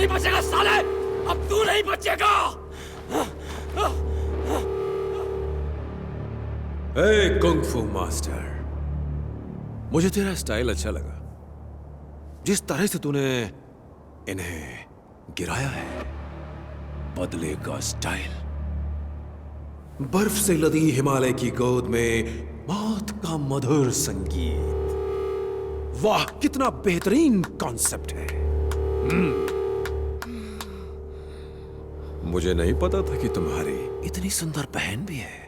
नहीं बचेगा साले, अब तू नहीं बचेगा। ए कुंग-फू मास्टर, मुझे तेरा स्टाइल अच्छा लगा। जिस तरह से तूने इन्हें गिराया है, बदलेगा स्टाइल। बर्फ से लदी हिमालय की गोद में मौत का मधुर संगीत। वाह, कितना बेहतरीन कॉन्सेप्ट है। मुझे नहीं पता था कि तुम्हारी इतनी सुंदर बहन भी है।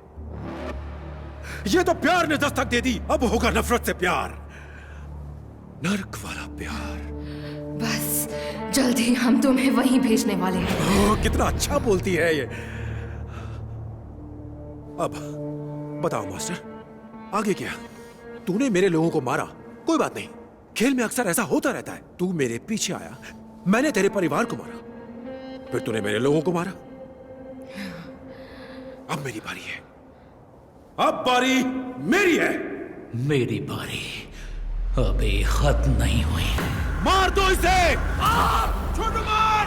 ये तो प्यार ने दस्तक दे दी, अब होगा नफरत से प्यार, नर्क वाला प्यार। बस जल्द ही हम तुम्हें वहीं भेजने वाले हैं। कितना अच्छा बोलती है ये। अब बताओ मास्टर, आगे क्या? तूने मेरे लोगों को मारा, कोई बात नहीं, खेल में अक्सर ऐसा होता रहता है। तू मेरे पीछे आया, मैंने तेरे परिवार को मारा, फिर तूने मेरे लोगों को मारा। अब मेरी बारी है, अब बारी मेरी है। मेरी बारी अभी खत्म नहीं हुई। मार दो इसे, छोटू मार।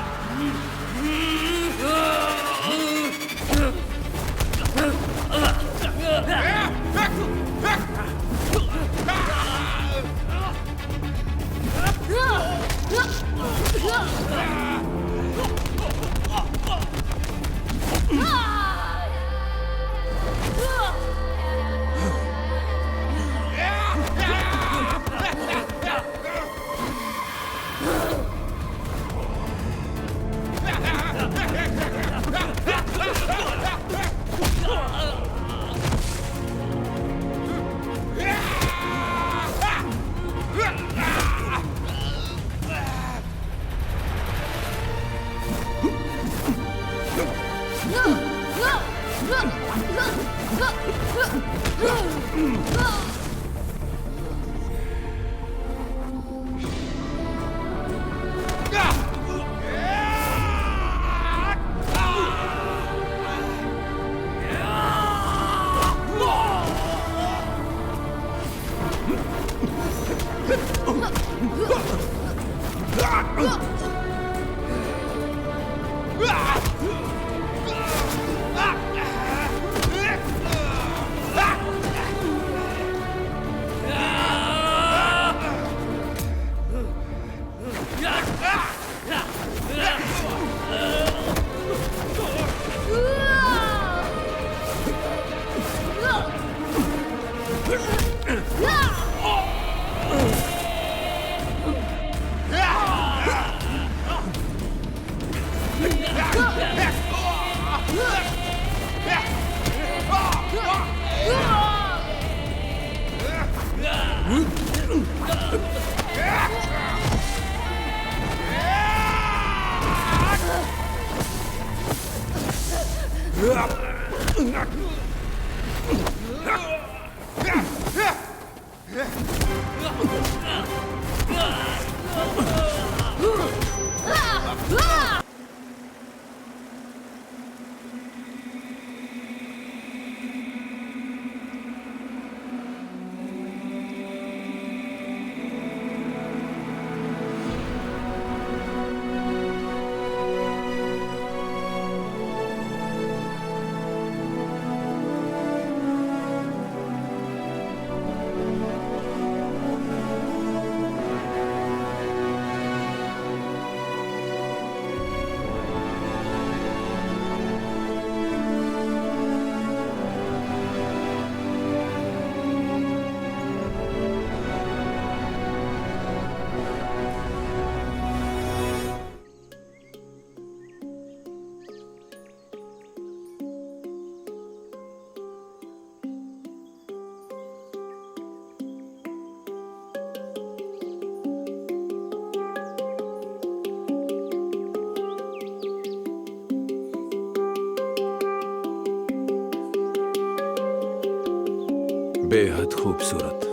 बेहद खूबसूरत।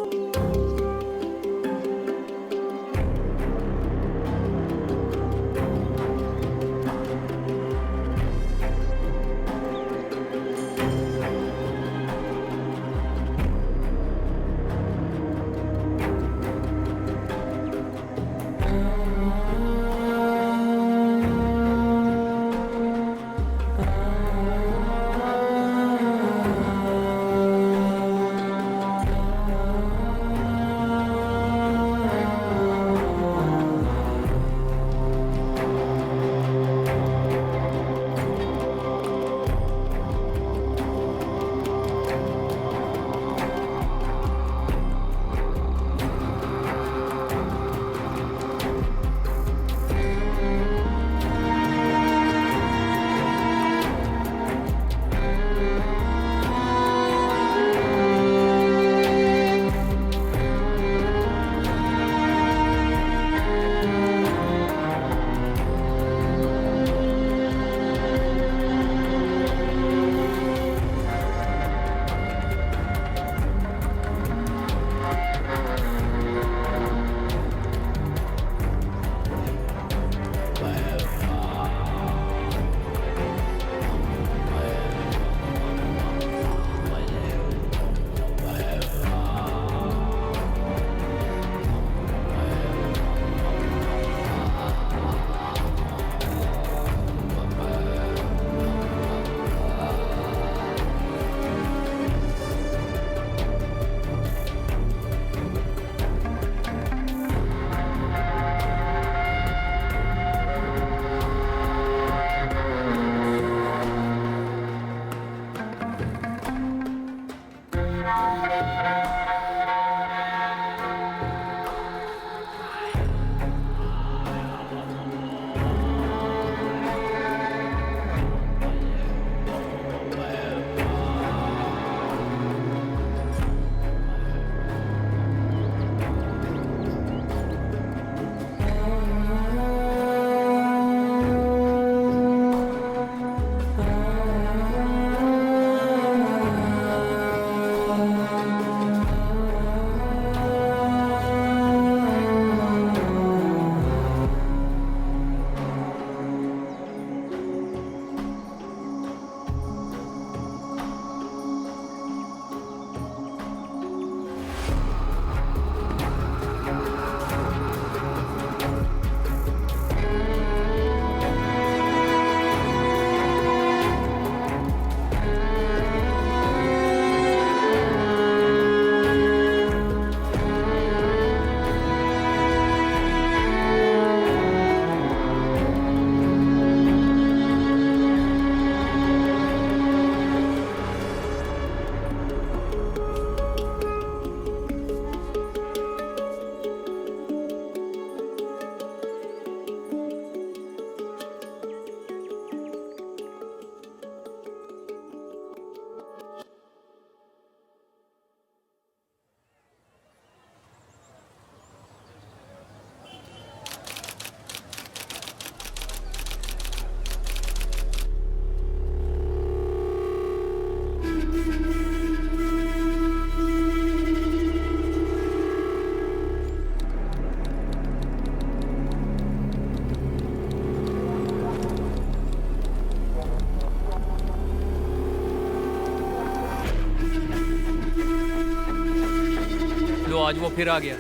आज वो फिर आ गया।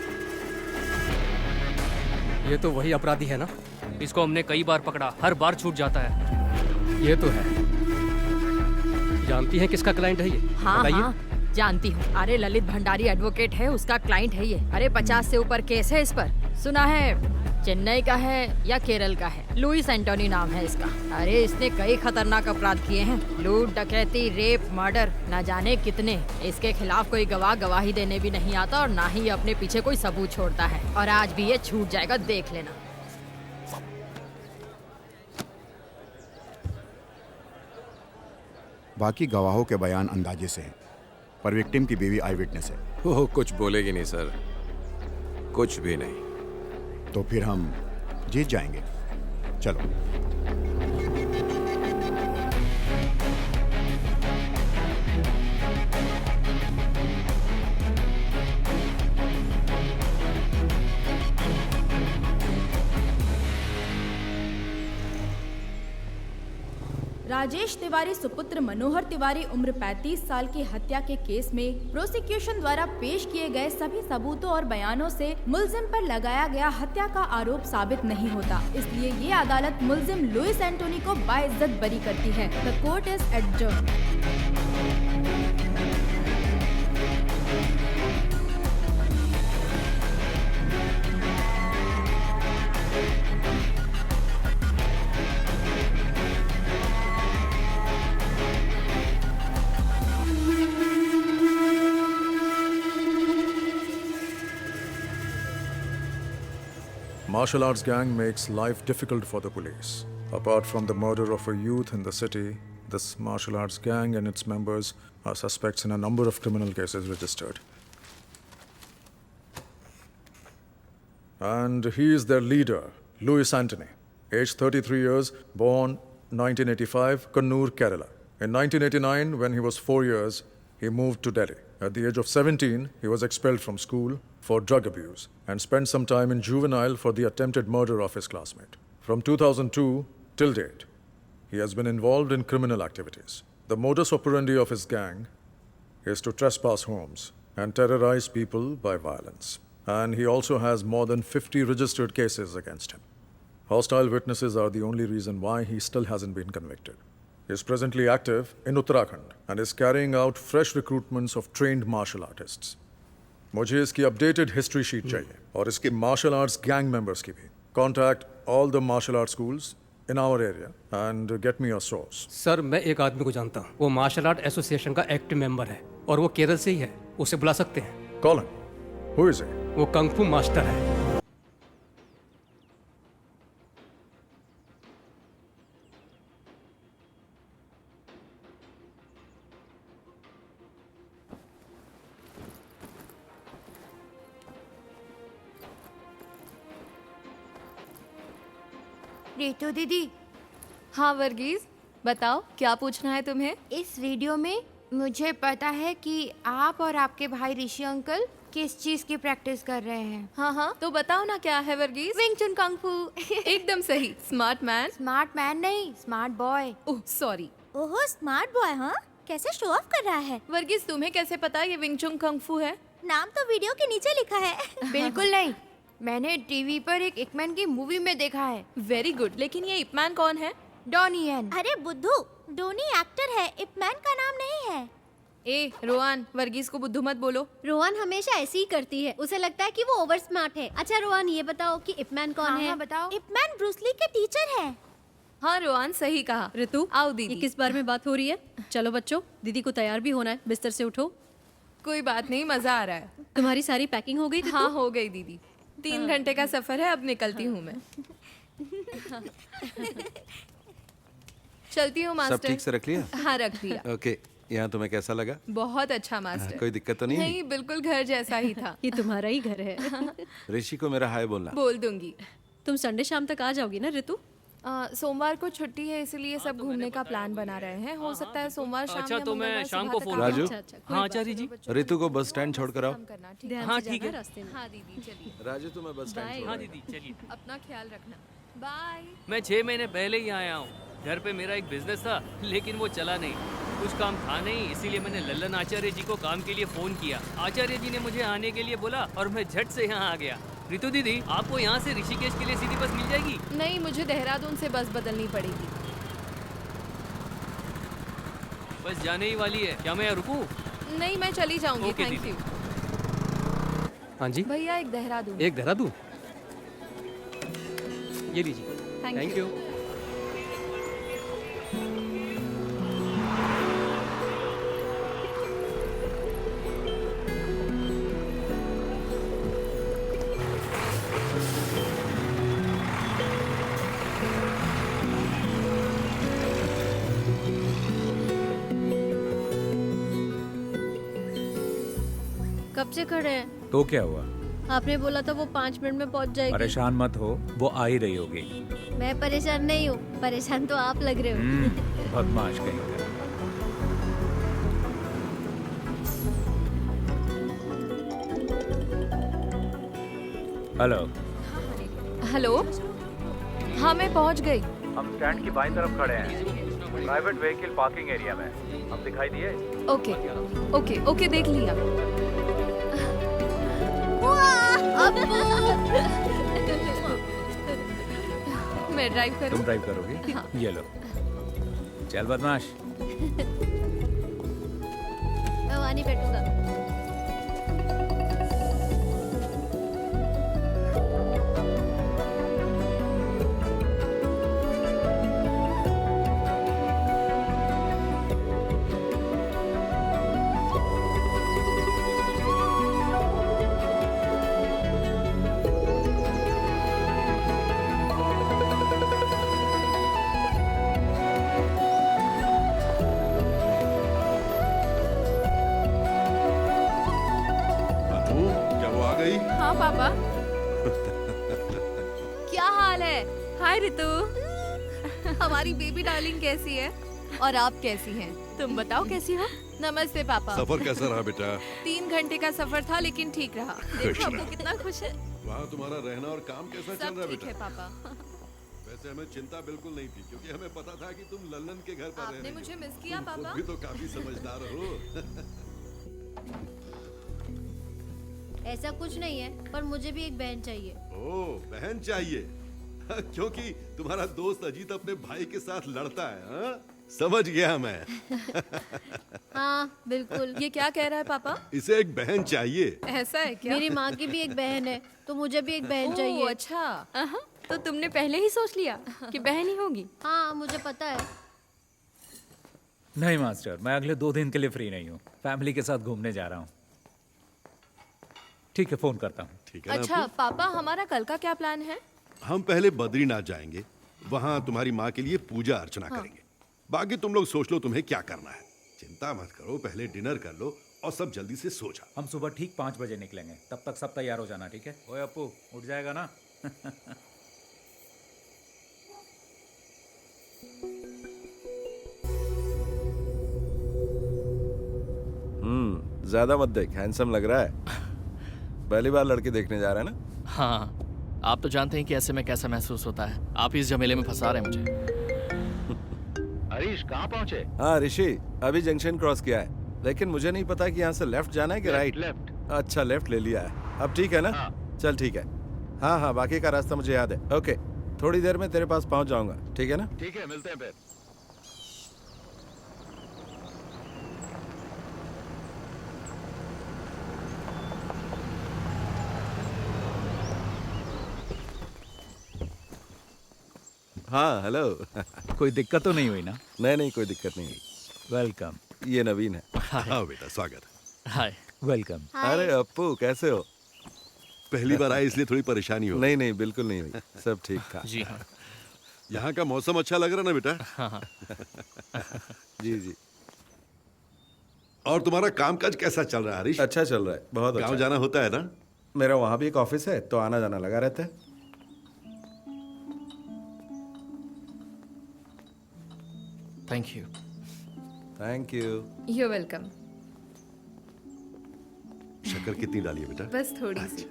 ये तो वही अपराधी है ना? इसको हमने कई बार पकड़ा, हर बार छूट जाता है। ये तो है। जानती हैं किसका क्लाइंट है ये? हाँ बताइए। हाँ जानती हूँ। अरे ललित भंडारी एडवोकेट है, उसका क्लाइंट है ये। अरे 50 से ऊपर केस है इस पर। सुना है चेन्नई का है या केरल का है। लुइस एंटोनी नाम है इसका। अरे इसने कई खतरनाक अपराध किए हैं, लूट, डकैती, रेप, मर्डर, न जाने कितने। इसके खिलाफ कोई गवाह गवाही देने भी नहीं आता और ना ही ये अपने पीछे कोई सबूत छोड़ता है। और आज भी ये छूट जाएगा, देख लेना। बाकी गवाहों के बयान अंदाजे से हैं, पर विक्टिम की बीवी आई विटनेस है। वो कुछ बोलेगी नहीं सर, कुछ भी नहीं। तो फिर हम जीत जाएंगे। चलो। राजेश तिवारी सुपुत्र मनोहर तिवारी उम्र 35 साल की हत्या के केस में प्रोसिक्यूशन द्वारा पेश किए गए सभी सबूतों और बयानों से मुलजिम पर लगाया गया हत्या का आरोप साबित नहीं होता। इसलिए ये अदालत मुलजिम लुइस एंटोनी को बाइज्जत बरी करती है। The court is adjourned. Martial arts gang makes life difficult for the police. Apart from the murder of a youth in the city, this martial arts gang and its members are suspects in a number of criminal cases registered. And he is their leader, Louis Antony, aged 33 years, born 1985, Kannur, Kerala. In 1989, when he was 4 years, he moved to Delhi. At the age of 17, he was expelled from school for drug abuse and spent some time in juvenile for the attempted murder of his classmate. From 2002 till date, he has been involved in criminal activities. The modus operandi of his gang is to trespass homes and terrorize people by violence. And he also has more than 50 registered cases against him. Hostile witnesses are the only reason why he still hasn't been convicted. He is presently active in Uttarakhand and is carrying out fresh recruitments of trained martial artists. मुझे इसकी updated history sheet चाहिए और इसके martial arts gang members की भी. Contact all the martial art schools in our area and get me a source. Sir मैं एक आदमी को जानता हूँ, वो मार्शल आर्ट एसोसिएशन का एक्टिव मेंबर है और वो केरल से ही है. उसे बुला सकते हैं. Call him. Who is he? वो कंग फू मास्टर है. रितु दीदी. हाँ वर्गीज, बताओ क्या पूछना है तुम्हें? इस वीडियो में मुझे पता है कि आप और आपके भाई ऋषि अंकल किस चीज की प्रैक्टिस कर रहे हैं. हाँ हाँ तो बताओ ना क्या है वर्गीज? विंग चुन कंग फू. एकदम सही. Smart man. स्मार्ट मैन नहीं, स्मार्ट बॉय. Oh sorry. ओहो स्मार्ट बॉय. हाँ कैसे शो ऑफ कर रहा है. वर्गीज तुम्हें कैसे पता ये विंग चुन कंग फू है? नाम तो वीडियो के नीचे लिखा है. बिल्कुल नहीं, मैंने टीवी पर एक इपमैन की मूवी में देखा है. Very good. लेकिन ये इपमैन कौन है? डॉनी यन. अरे बुद्धू, डोनी एक्टर है, इपमैन का नाम नहीं है. ए रोहन, वर्गीज को बुद्धू मत बोलो. रोहन हमेशा ऐसी ही करती है, उसे लगता है कि वो ओवर स्मार्ट है. अच्छा रोहन ये बताओ कि इपमैन कौन है? बताओ. इपमैन ब्रूस ली के टीचर है. हाँ रोहन सही कहा. ऋतु आओ दीदी. ये किस बारे में बात हो रही है? चलो बच्चों, दीदी को तैयार भी होना है. बिस्तर से उठो. कोई बात नहीं, मजा आ रहा है. तुम्हारी सारी पैकिंग हो गई? हाँ हो गई दीदी. 3 घंटे का सफर है, अब निकलती हूँ मैं. चलती हूँ मास्टर. सब ठीक से रख लिया? हाँ रख लिया. ओके. यहाँ तुम्हें कैसा लगा? बहुत अच्छा मास्टर. कोई दिक्कत तो नहीं? नहीं बिल्कुल घर जैसा ही था. ये तुम्हारा ही घर है. ऋषि को मेरा हाय बोलना. बोल दूंगी. तुम संडे शाम तक आ जाओगी ना ऋतु? सोमवार को छुट्टी है इसलिए सब घूमने का प्लान बना रहे हैं. हो सकता है सोमवार शाम. अच्छा तो मैं शाम को फोन. राजू. हाँ आचार्य जी. ऋतु को बस स्टैंड छोड़ कर आओ. हाँ ठीक है. हाँ दीदी चलिए. राजू तुम्हें बस स्टैंड छोड़. हाँ दीदी चलिए. अपना ख्याल रखना. बाय. मैं 6 महीने पहले ही आया हूँ. घर पे मेरा एक बिजनेस था लेकिन वो चला नहीं. कुछ काम था नहीं, इसीलिए मैंने लल्लन आचार्य जी को काम के लिए फोन किया। आचार्य जी ने मुझे आने के लिए बोला और मैं झट से यहाँ आ गया। रितु दीदी, आपको यहाँ से ऋषिकेश के लिए सीधी बस मिल जाएगी? नहीं, मुझे देहरादून से बस बदलनी पड़ेगी। बस जाने ही वाली है, क्या मैं यहाँ रुकूं? नहीं, मैं चली जाऊंगी। ओके थैंक दीदी। यू। हाँ जी, भैया एक देहरादून। एक देहरादून, ये लीजिए। Thank you. कब से खड़े हैं? तो क्या हुआ? आपने बोला था वो 5 मिनट में पहुंच जाएगी। परेशान मत हो, वो आ ही रही होगी। मैं परेशान नहीं हूँ, परेशान तो आप लग रहे हो। बदमाश कहीं का। हेलो। हेलो, हाँ मैं पहुंच गई। हम स्टैंड की बाईं तरफ खड़े हैं, प्राइवेट व्हीकल पार्किंग एरिया में। हम दिखाई दिए? ओके ओके ओके, देख लिया। मैं ड्राइव करूं? तुम ड्राइव करोगी? हाँ। ये लो। चल बदमाश। मैं वहाँ नहीं बैठूंगा। हाँ पापा। क्या हाल है? हाय रितु। हमारी बेबी डार्लिंग कैसी है? और आप कैसी हैं? तुम बताओ कैसी हो? नमस्ते पापा। सफर कैसा रहा बेटा? 3 घंटे का सफर था लेकिन ठीक रहा। देखो आपको कितना खुश है। वहाँ तुम्हारा रहना और काम कैसा चल रहा है सब ठीक बेटा? है पापा। वैसे हमें चिंता बिल्कुल नहीं थी, क्योंकि हमें पता था कि तुम लल्लन के घर पर रह आपने रही हो। मुझे मिस किया तुम खुद पापा? भी तो काफी समझदार हो। ऐसा कुछ नहीं है, पर मुझे भी एक बहन चाहिए। ओह, बहन चाहिए? क्योंकि तुम्हारा दोस्त अजीत अपने भाई के साथ लड़ता है, हाँ? समझ गया मैं। हाँ बिल्कुल। ये क्या कह रहा है पापा? इसे एक बहन चाहिए। ऐसा है क्या? मेरी माँ की भी एक बहन है, तो मुझे भी एक बहन चाहिए। ओह, अच्छा। तो तुमने पहले ही सोच लिया कि बहन ही होगी? हाँ मुझे पता है। नहीं मास्टर, मैं अगले 2 दिन के लिए फ्री नहीं हूँ। फैमिली के साथ घूमने जा रहा हूँ। ठीक है, फोन करता हूँ। ठीक है ना? अच्छा पापा, हमारा कल का क्या प्लान है? हम पहले बद्रीनाथ जाएंगे, वहाँ तुम्हारी माँ के लिए पूजा अर्चना करेंगे। बाकी तुम लोग सोच लो तुम्हें क्या करना है। चिंता मत करो, पहले डिनर कर लो और सब जल्दी से सो जाओ। हम सुबह ठीक 5 बजे निकलेंगे, तब तक सब तैयार हो जाना, ठीक है? ओए अपू, उठ जाएगा ना? ज्यादा मत देख, हैंडसम लग रहा है। पहली बार लड़की देखने जा रहा है ना? हाँ, आप तो जानते हैं कि ऐसे में कैसा महसूस होता है। आप इस झमेले में फंसा रहे हैं मुझे। हरीश कहाँ पहुँचे? हाँ ऋषि, अभी जंक्शन क्रॉस किया है, लेकिन मुझे नहीं पता कि यहाँ से लेफ्ट जाना है कि राइट। लेफ्ट। अच्छा, लेफ्ट ले लिया है। अब ठीक है ना? हाँ। चल ठीक है। हाँ हाँ, बाकी का रास्ता मुझे याद है। ओके, थोड़ी देर में तेरे पास पहुँच जाऊंगा, ठीक है ना? ठीक है, मिलते हैं फिर। हाँ हेलो। कोई दिक्कत तो नहीं हुई ना? नहीं, कोई दिक्कत नहीं हुई। वेलकम। ये नवीन है। हाँ बेटा, स्वागत। हाय। वेलकम। अरे अप्पू, कैसे हो? पहली बार आए इसलिए थोड़ी परेशानी हो। नहीं, बिल्कुल नहीं हुई, सब ठीक था। जी हाँ। यहाँ का मौसम अच्छा लग रहा ना बेटा? हाँ। जी। और तुम्हारा कामकाज कैसा चल रहा है हरीश? अच्छा चल रहा है, बहुत अच्छा। गाँव जाना होता है ना? मेरा वहाँ भी एक ऑफिस है, तो आना जाना लगा रहता है। Thank you. Thank you. You welcome. शक्कर कितनी डाली है बेटा? बस थोड़ी सी।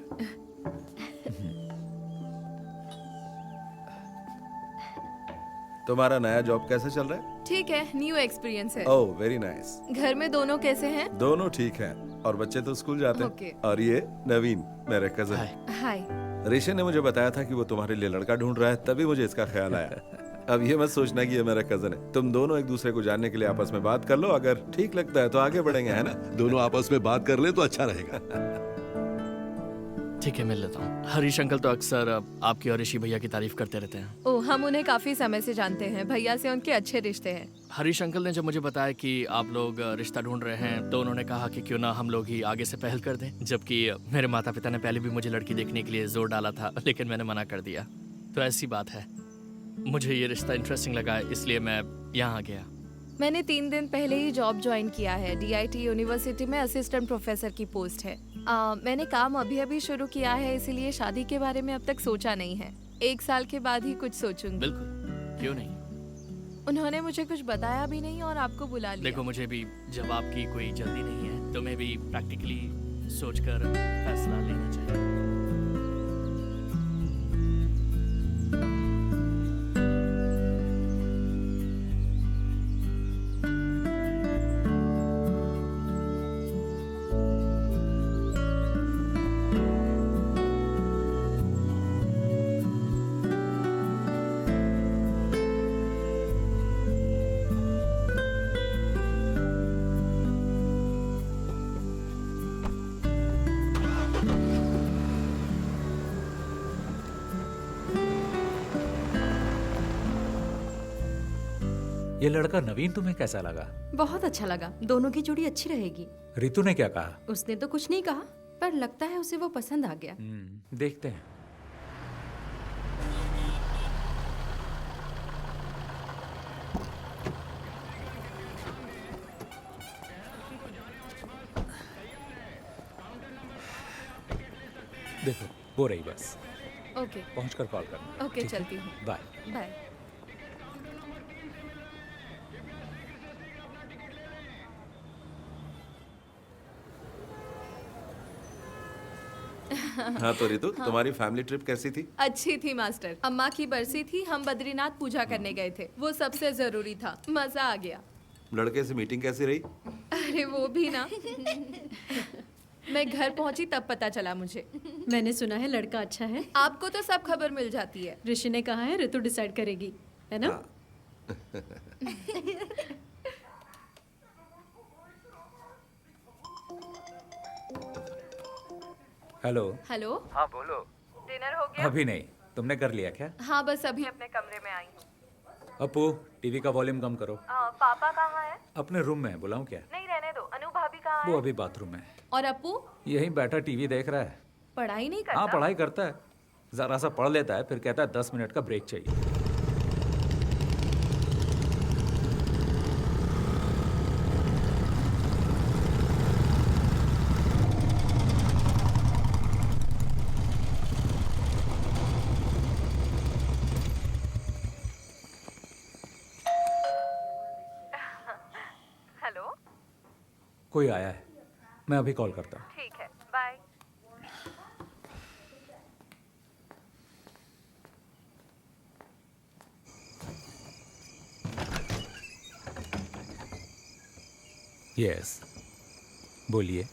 तुम्हारा नया जॉब कैसे चल रहा है? ठीक है, न्यू एक्सपीरियंस है। Oh very nice. घर में दोनों कैसे हैं? दोनों ठीक हैं और बच्चे तो स्कूल जाते हैं। Okay. और ये नवीन मेरे कजन। हाय। ऋषि ने मुझे बताया था कि वो तुम्हारे लिए लड़का ढूंढ रहा है, तभी मुझे इसका ख्याल आया। अब ये मत सोचना कि ये मेरा कजन है। तुम दोनों एक दूसरे को जानने के लिए आपस में बात कर लो, अगर ठीक लगता है तो आगे बढ़ेंगे, है ना? दोनों आपस में बात कर ले तो अच्छा रहेगा। ठीक है, मिल लेता हूँ। हरीश अंकल तो अक्सर आपकी और ऋषि भैया की तारीफ करते रहते हैं। ओह, हम उन्हें काफी समय से जानते हैं। भैया से उनके अच्छे रिश्ते हैं। हरीश अंकल ने जब मुझे बताया कि आप लोग रिश्ता ढूंढ रहे हैं तो उन्होंने कहा कि क्यों ना हम लोग ही आगे से पहल कर दें, जबकि मेरे माता पिता ने पहले भी मुझे लड़की देखने के लिए जोर डाला था, लेकिन मैंने मना कर दिया। तो ऐसी बात है, मुझे ये रिश्ता इंटरेस्टिंग लगा, इसलिए मैं यहाँ गया। मैंने 3 दिन पहले ही जॉब ज्वाइन किया है। DIT यूनिवर्सिटी में असिस्टेंट प्रोफेसर की पोस्ट है। मैंने काम अभी शुरू किया है, इसीलिए शादी के बारे में अब तक सोचा नहीं है। 1 साल के बाद ही कुछ सोचूंगी। बिल्कुल, क्यों नहीं। उन्होंने मुझे कुछ बताया भी नहीं और आपको बुला लिया। देखो, मुझे भी जवाब की कोई जल्दी नहीं है, तो मैं भी प्रैक्टिकली सोचकर फैसला लेना चाहिए। ये लड़का नवीन तुम्हें कैसा लगा? बहुत अच्छा लगा। दोनों की जोड़ी अच्छी रहेगी। रितु ने क्या कहा? उसने तो कुछ नहीं कहा, पर लगता है उसे वो पसंद आ गया। देखते हैं। देखो, वो रही बस। ओके। पहुंचकर कॉल करना। ओके, चलती हूँ। बाय। बाय। हाँ तो रितु, तुम्हारी फैमिली ट्रिप कैसी थी? अच्छी थी मास्टर। अम्मा की बरसी थी, हम बद्रीनाथ पूजा करने गए थे। वो सबसे जरूरी था। मजा आ गया। लड़के से मीटिंग कैसी रही? अरे वो भी ना। मैं घर पहुंची तब पता चला मुझे। मैंने सुना है लड़का अच्छा है। आपको तो सब खबर मिल जाती है। ऋषि ने कहा है ऋतु डिसाइड करेगी, है ना? हेलो। हेलो। हाँ बोलो। डिनर हो गया? अभी नहीं। तुमने कर लिया क्या? हाँ, बस अभी अपने कमरे में आई हूँ। अपू, टीवी का वॉल्यूम कम करो। पापा कहाँ है? अपने रूम में है, बुलाऊं क्या? नहीं, रहने दो। अनु भाभी कहाँ है? वो अभी बाथरूम में है। और अपू? यहीं बैठा टीवी देख रहा है। पढ़ाई नहीं करता? हाँ, पढ़ाई करता है। जरा सा पढ़ लेता है, फिर कहता है 10 मिनट का ब्रेक चाहिए। हेलो। कोई आया है, मैं अभी कॉल करता हूँ। ठीक है, बाय। यस, बोलिए।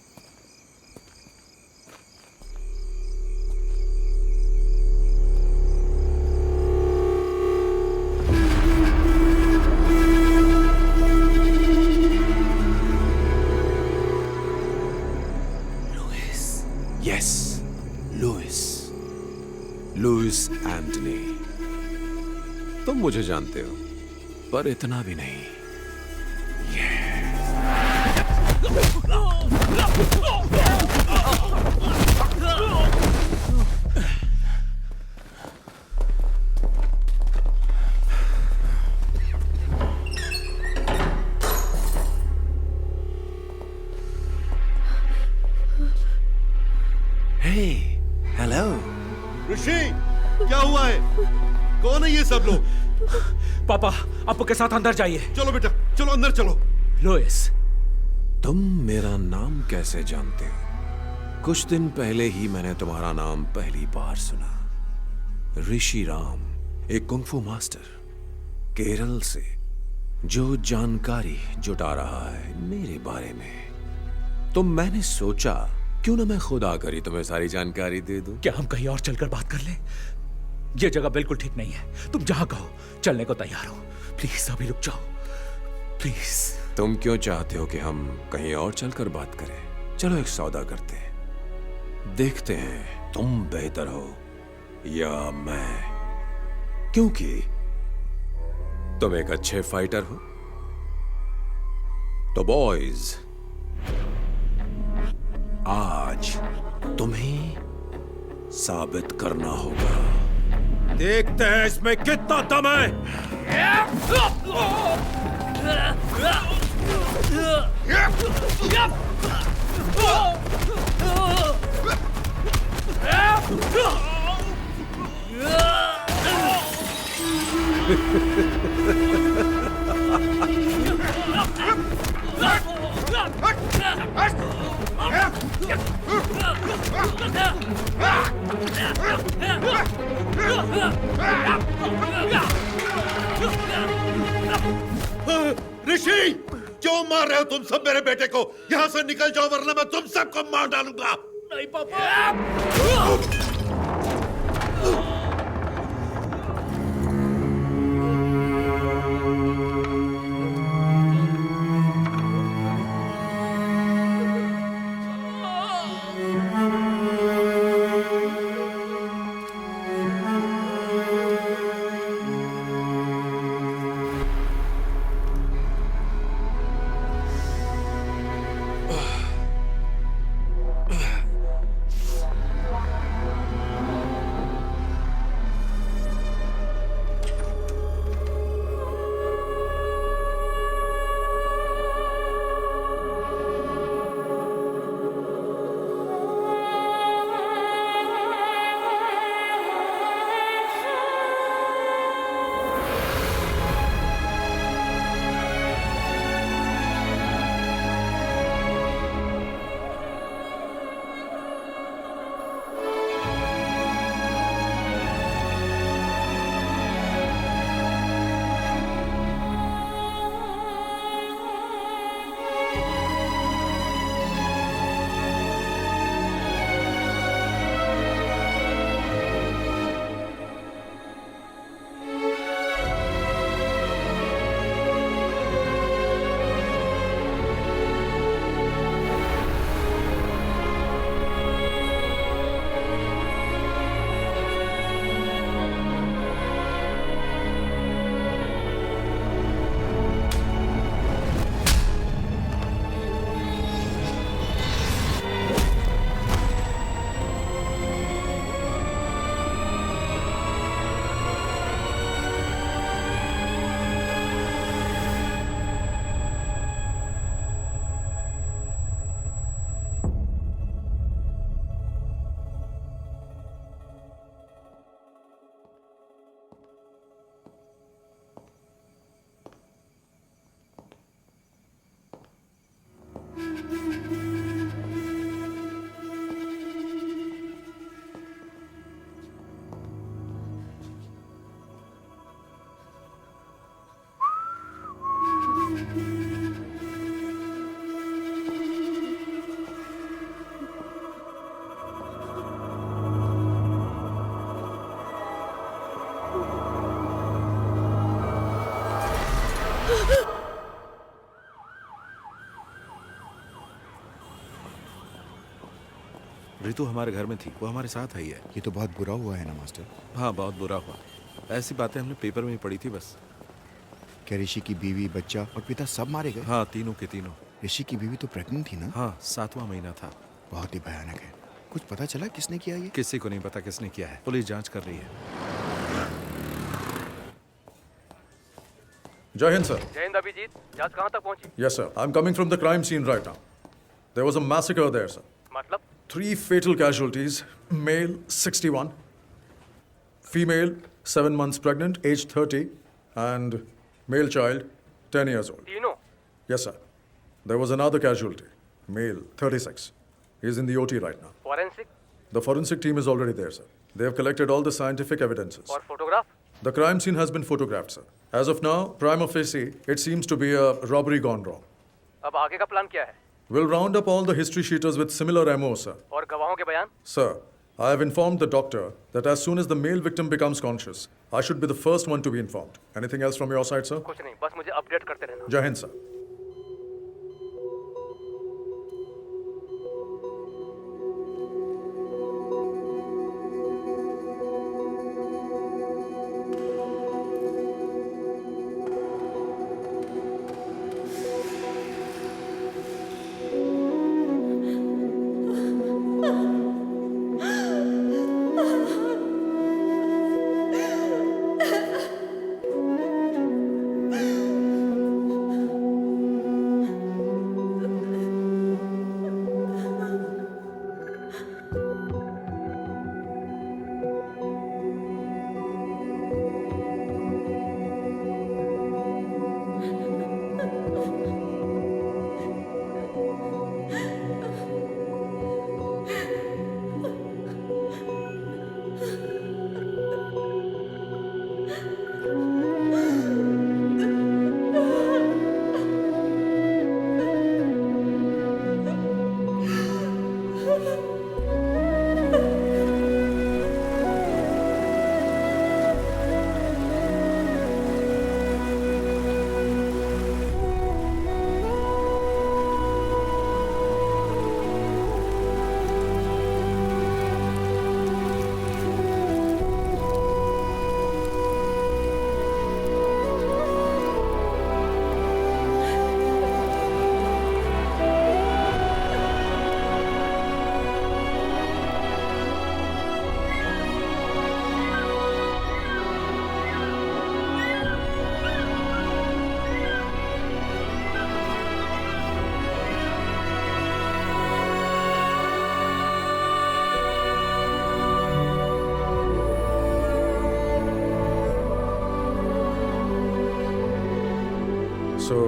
Yes, Louis Antony. तुम मुझे जानते हो, पर इतना भी नहीं। हेलो ऋषि, क्या हुआ है? कौन है ये सब लोग? पापा, अपू के साथ अंदर जाइए। चलो बेटा, चलो अंदर चलो। लुइस, तुम मेरा नाम कैसे जानते हो? कुछ दिन पहले ही मैंने तुम्हारा नाम पहली बार सुना। ऋषि राम, एक कुंग फू मास्टर। केरल से जो जानकारी जुटा रहा है मेरे बारे में, तो मैंने सोचा क्यों ना मैं खुद आकर ही तुम्हें सारी जानकारी दे दूं। क्या हम कहीं और चलकर बात कर लें? यह जगह बिल्कुल ठीक नहीं है। तुम जहां कहो चलने को तैयार हो। प्लीज अभी रुक जाओ, प्लीज। तुम क्यों चाहते हो कि हम कहीं और चलकर बात करें? चलो एक सौदा करते हैं, देखते हैं तुम बेहतर हो या मैं, क्योंकि तुम एक अच्छे फाइटर हो। तो बॉयज, आज तुम्हें साबित करना होगा। देखते हैं इसमें कितना दम है। ऋषि, क्यों मार रहे हो तुम सब मेरे बेटे को? यहाँ से निकल जाओ वरना मैं तुम सबको मार डालूंगा। नहीं पापा। रितु हमारे घर में थी, वो हमारे साथ आई है। ये तो बहुत बुरा हुआ है ना मास्टर। हाँ, बहुत बुरा हुआ। ऐसी बातें हमने पेपर में ही पढ़ी थी बस। क्या ऋषि की बीवी, बच्चा और पिता सब मारे गए? हाँ, तीनों के तीनों। ऋषि की बीवी तो प्रेग्नेंट थी ना? हाँ, 7वां महीना था। बहुत ही भयानक है। कुछ पता चला किसने किया ये? किसी को नहीं पता किसने किया है, पुलिस जांच कर रही है। जय हिंद सर। जय हिंद अभिजीत, जांच कहाँ तक पहुंची? Yes sir, I'm coming from the crime scene right now. There was a massacre there sir. मतलब? 3 fatal casualties, male 61, female 7 months pregnant, age 30, and male child 10 years old. तीनों? Yes sir. There was another casualty, male 36. He's in the OT right now. Forensic? The forensic team is already there sir. They have collected all the scientific evidences. और photograph? The crime scene has been photographed, sir. As of now, prima facie, it seems to be a robbery gone wrong. अब आगे का plan क्या है? We'll round up all the history sheeters with similar MO, sir. और गवाहों के बयान? Sir, I have informed the doctor that as soon as the male victim becomes conscious, I should be the first one to be informed. Anything else from your side, sir? कुछ नहीं, बस मुझे update करते रहना। Jai Hind, sir.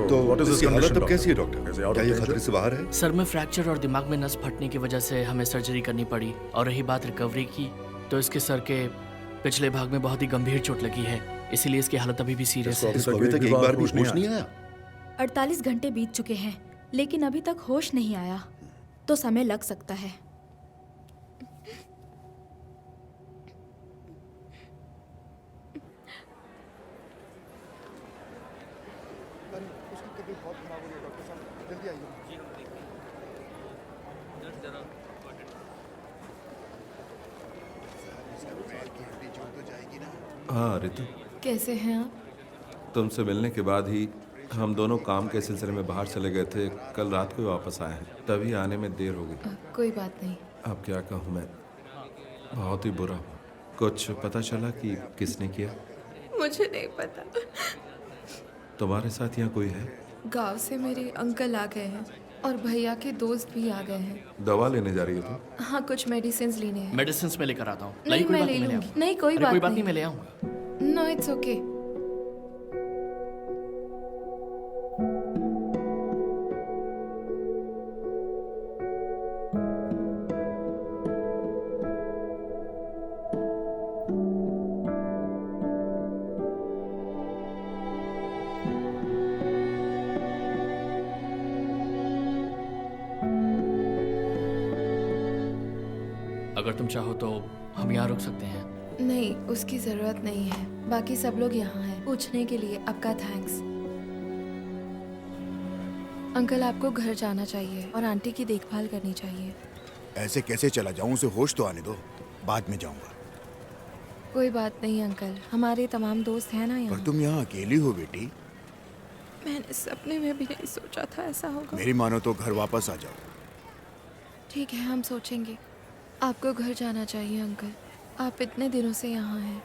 तो what is his इसकी हालत condition, अब कैसी है doctor? Doctor? Is he out of क्या ये danger? खतरे से बाहर है? सर में फ्रैक्चर और दिमाग में नस फटने की वजह से हमें सर्जरी करनी पड़ी। और रही बात रिकवरी की, तो इसके सर के पिछले भाग में बहुत ही गंभीर चोट लगी है, इसीलिए इसकी हालत अभी भी सीरियस है। इसको अभी तक एक बार भी होश नहीं आया? 48 घंटे बीत चुके हैं, लेकिन अभी तक होश नहीं आया, तो समय लग सकता है। हाँ रितु, कैसे हैं आप? तुमसे मिलने के बाद ही हम दोनों काम के सिलसिले में बाहर चले गए थे। कल रात को ही वापस आए हैं, तभी आने में देर हो गई। कोई बात नहीं। अब क्या कहूँ, मैं बहुत ही बुरा हूँ। कुछ पता चला कि किसने किया? मुझे नहीं पता। तुम्हारे साथ यहाँ कोई है? गांव से मेरे अंकल आ गए हैं और भैया के दोस्त भी आ गए हैं। दवा लेने जा रही हो तुम? हाँ, कुछ मेडिसिन लेने हैं। मेडिसिन में लेकर आता हूँ। नहीं, कोई मैं बात ले नहीं, मैं ले लूंगी। आऊंगा। नहीं, कोई अरे, बात कोई बात नहीं। नहीं, मैं ले आऊंगा। No, it's okay. अगर तुम चाहो तो हम यहाँ रुक सकते हैं। नहीं, उसकी जरूरत नहीं है। बाकी सब लोग यहाँ हैं। पूछने के लिए आपका थैंक्स। अंकल, आपको घर जाना चाहिए और आंटी की देखभाल करनी चाहिए। ऐसे कैसे चला जाऊं? उसे होश तो आने दो, बाद में जाऊंगा। कोई बात नहीं अंकल, हमारे तमाम दोस्त हैं ना पर यहाँ। तुम यहाँ अकेली हो बेटी। मैंने सपने में भी नहीं सोचा था ऐसा होगा। मेरी मानो तो घर वापस आ जाओ। ठीक है, हम सोचेंगे। आपको घर जाना चाहिए अंकल, आप इतने दिनों से यहाँ हैं।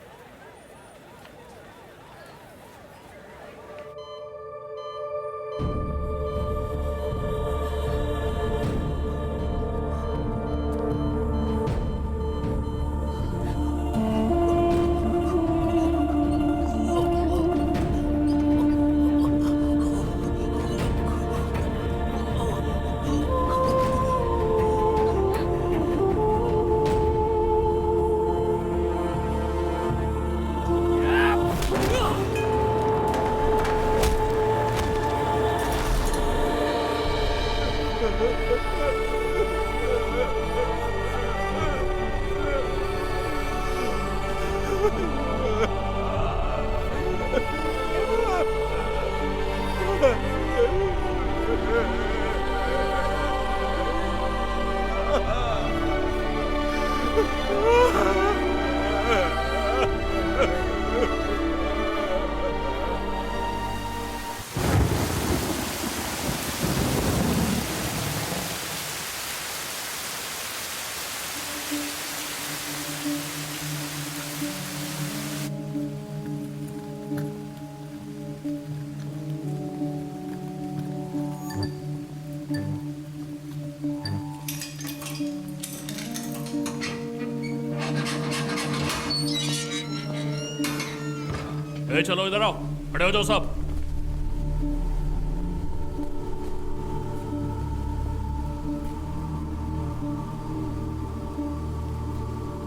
चलो इधर आओ, खड़े हो जाओ सब।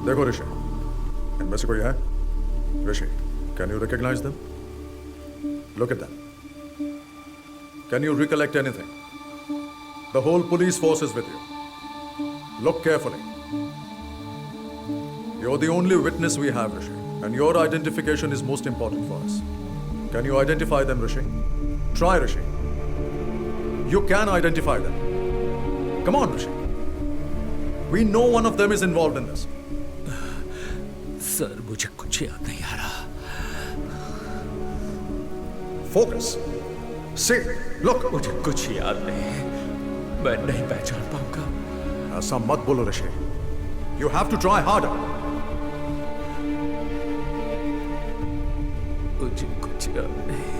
देखो ऋषि, इनमें से कोई है? Rishi, can you recognise them? Look at them. Can you recollect anything? The whole police force is with you. Look carefully. You're the only witness we have, Rishi, and your identification is most important for us. Can you identify them, Rishi? Try, Rishi. You can identify them. Come on, Rishi. We know one of them is involved in this. Sir, मुझे कुछ याद नहीं आ रहा। Focus. See, look. मुझे कुछ याद नहीं है। मैं नहीं पहचान पाऊंगा। ऐसा मत बोलो, ऋषि। You have to try harder. मुझे कुछ याद नहीं।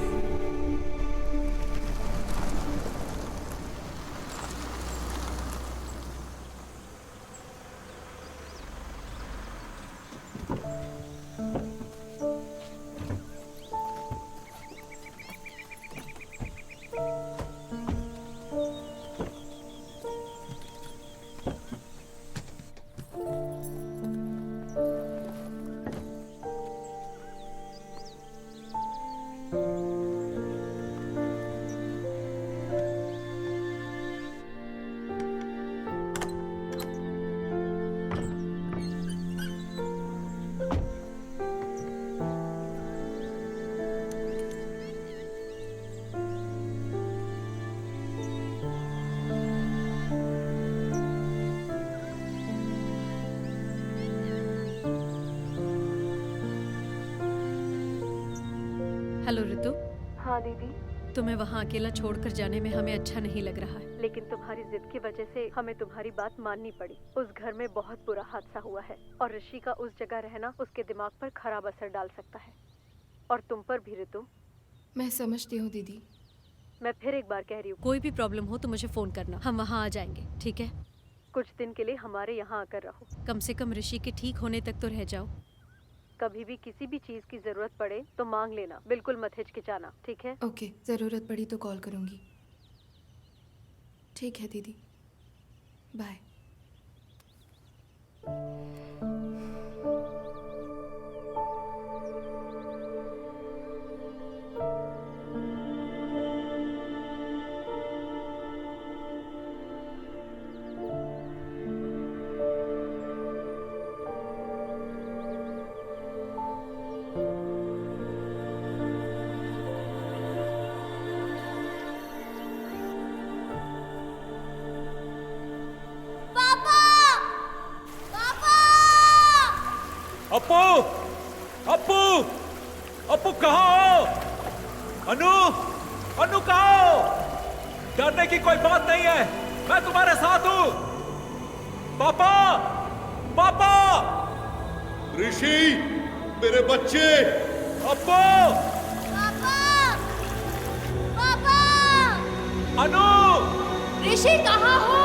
हेलो रितु। हाँ दीदी। तुम्हें वहाँ अकेला छोड़कर जाने में हमें अच्छा नहीं लग रहा है, लेकिन तुम्हारी जिद की वजह से हमें तुम्हारी बात माननी पड़ी। उस घर में बहुत बुरा हादसा हुआ है और ऋषि का उस जगह रहना उसके दिमाग पर खराब असर डाल सकता है, और तुम पर भी रितु। मैं समझती हूँ दीदी। मैं फिर एक बार कह रही हूँ, कोई भी प्रॉब्लम हो तो मुझे फोन करना, हम वहाँ आ जाएंगे, ठीक है? कुछ दिन के लिए हमारे यहाँ आकर रहो। कम से कम ऋषि के ठीक होने तक तो रह जाओ। कभी भी किसी भी चीज की जरूरत पड़े तो मांग लेना, बिल्कुल मत हिचकिचाना, ठीक है? ओके, जरूरत पड़ी तो कॉल करूंगी। ठीक है दीदी, बाय। अप्पू, अप्पू, अप्पू कहाँ हो? अनु, अनु कहाँ हो? डरने की कोई बात नहीं है, मैं तुम्हारे साथ हूँ। पापा, पापा, ऋषि, मेरे बच्चे। अप्पू, पापा, पापा, अनु, ऋषि कहाँ हो?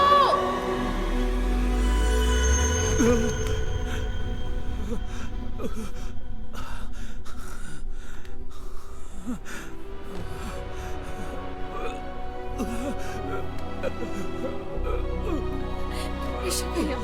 ऋषि भैया,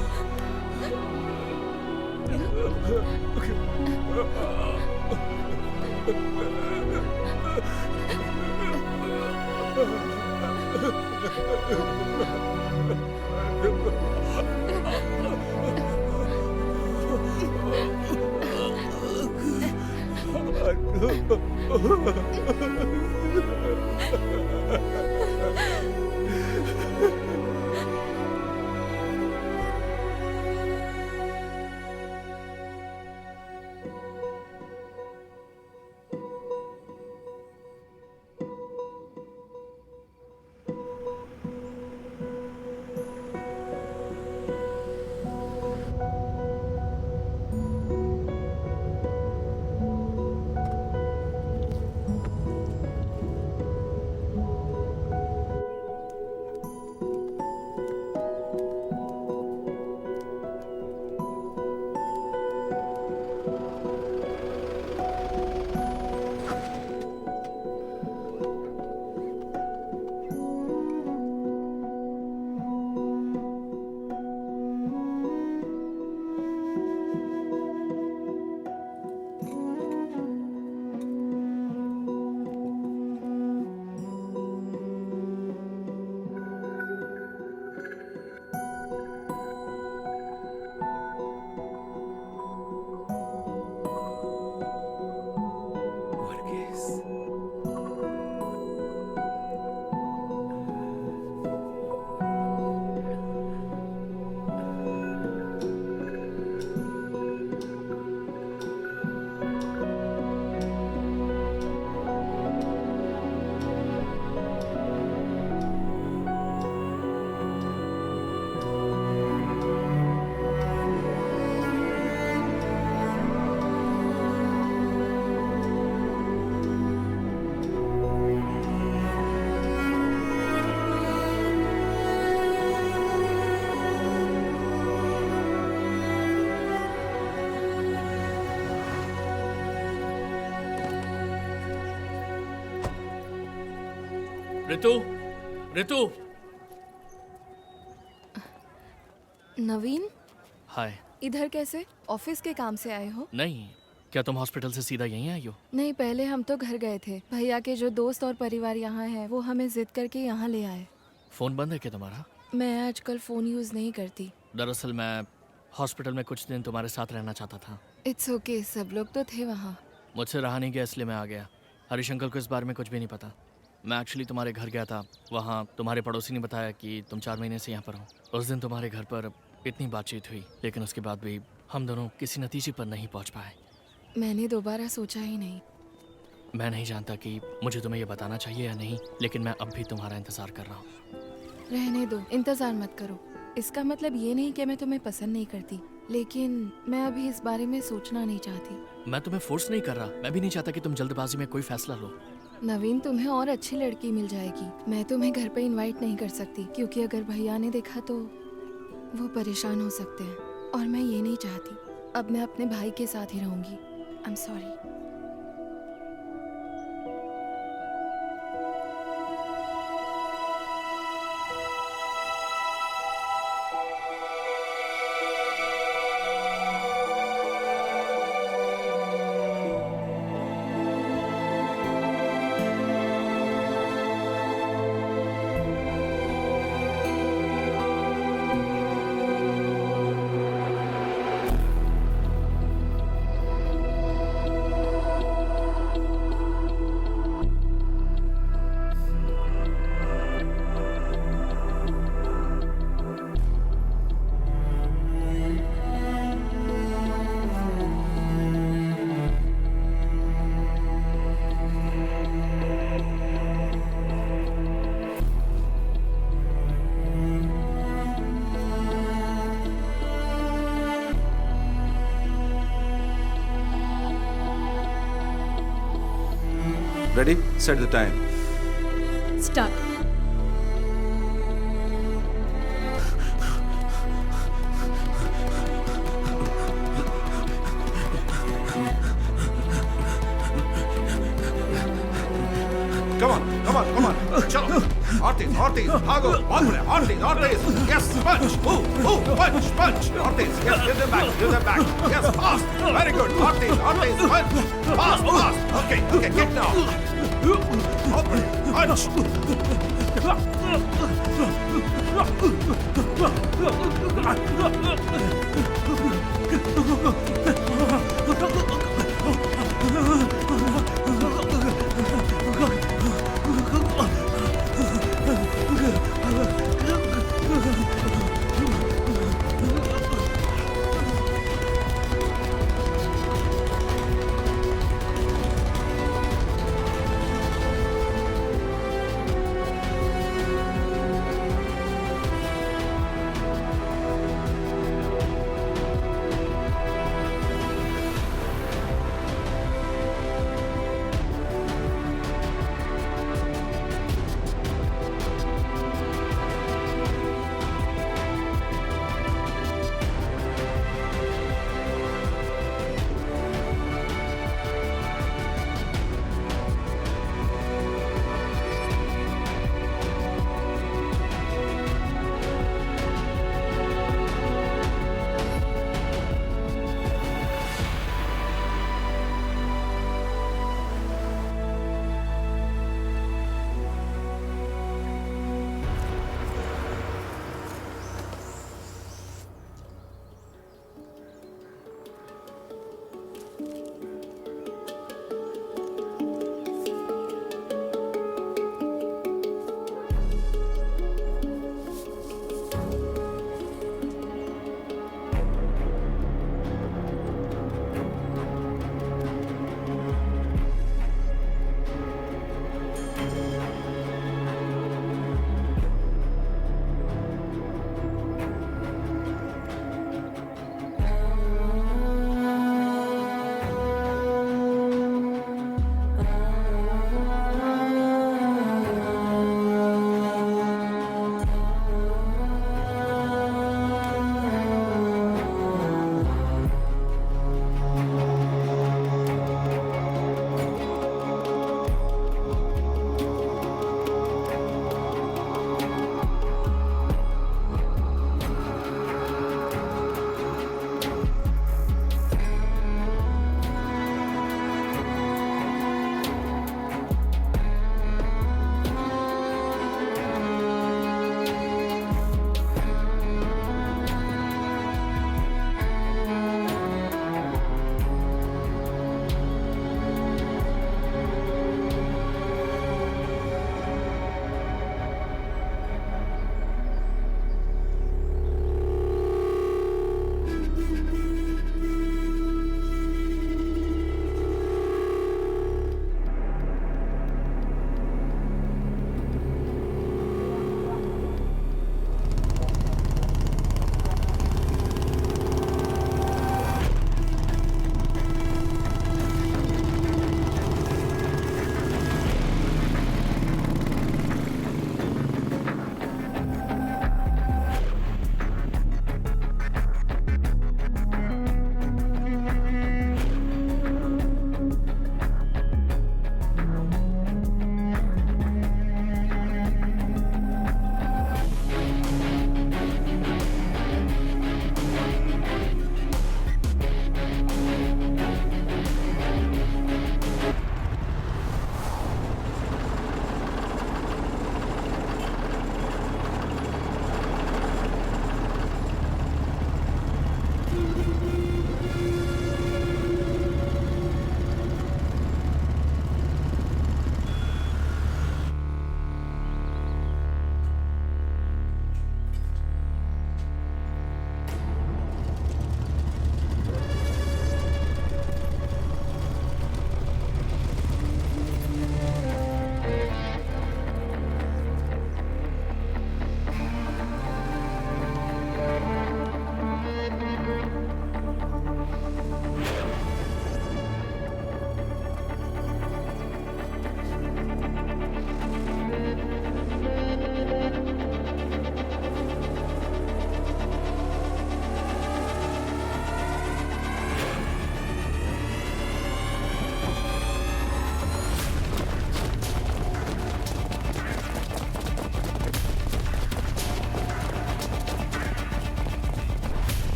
ऋतु, ऋतु। नवीन, हाय। इधर कैसे? ऑफिस के काम से आए हो? नहीं, क्या तुम हॉस्पिटल से सीधा यहीं आई हो? नहीं, पहले हम तो घर गए थे। भैया के जो दोस्त और परिवार यहाँ है वो हमें जिद करके यहाँ ले आए। फोन बंद है क्या तुम्हारा? मैं आजकल फोन यूज नहीं करती। दरअसल मैं हॉस्पिटल में कुछ दिन तुम्हारे साथ रहना चाहता था। इट्स ओके, सब लोग तो थे वहाँ। मुझसे रहा नहीं गया इसलिए मैं आ गया। हरीश अंकल को इस बारे में कुछ भी नहीं पता। मैं एक्चुअली तुम्हारे घर गया था। वहाँ तुम्हारे पड़ोसी ने बताया कि तुम 4 महीने से यहाँ पर हो। उस दिन तुम्हारे घर पर इतनी बातचीत हुई, लेकिन उसके बाद भी हम दोनों किसी नतीजे पर नहीं पहुँच पाए। मैंने दोबारा सोचा ही नहीं। मैं नहीं जानता कि मुझे तुम्हें ये बताना चाहिए या नहीं, लेकिन मैं अब भी तुम्हारा इंतज़ार कर रहा हूँ। रहने दो, इंतज़ार मत करो। इसका मतलब ये नहीं कि मैं तुम्हें पसंद नहीं करती, लेकिन मैं अभी इस बारे में सोचना नहीं चाहती। मैं तुम्हें फोर्स नहीं कर रहा। मैं भी नहीं चाहता कि तुम जल्दबाजी में कोई फैसला लो। नवीन, तुम्हें और अच्छी लड़की मिल जाएगी। मैं तुम्हें घर पे इनवाइट नहीं कर सकती, क्योंकि अगर भैया ने देखा तो वो परेशान हो सकते हैं, और मैं ये नहीं चाहती। अब मैं अपने भाई के साथ ही रहूंगी। I am sorry. Ready? Set the time. Start. Come on. Chalo. Ortiz, भागो, भाग रहे, Ortiz. Yes, punch. Move, punch. Ortiz, yes, give them back. Yes, fast. Very good. Ortiz, punch. Fast. Okay, kick now. Open.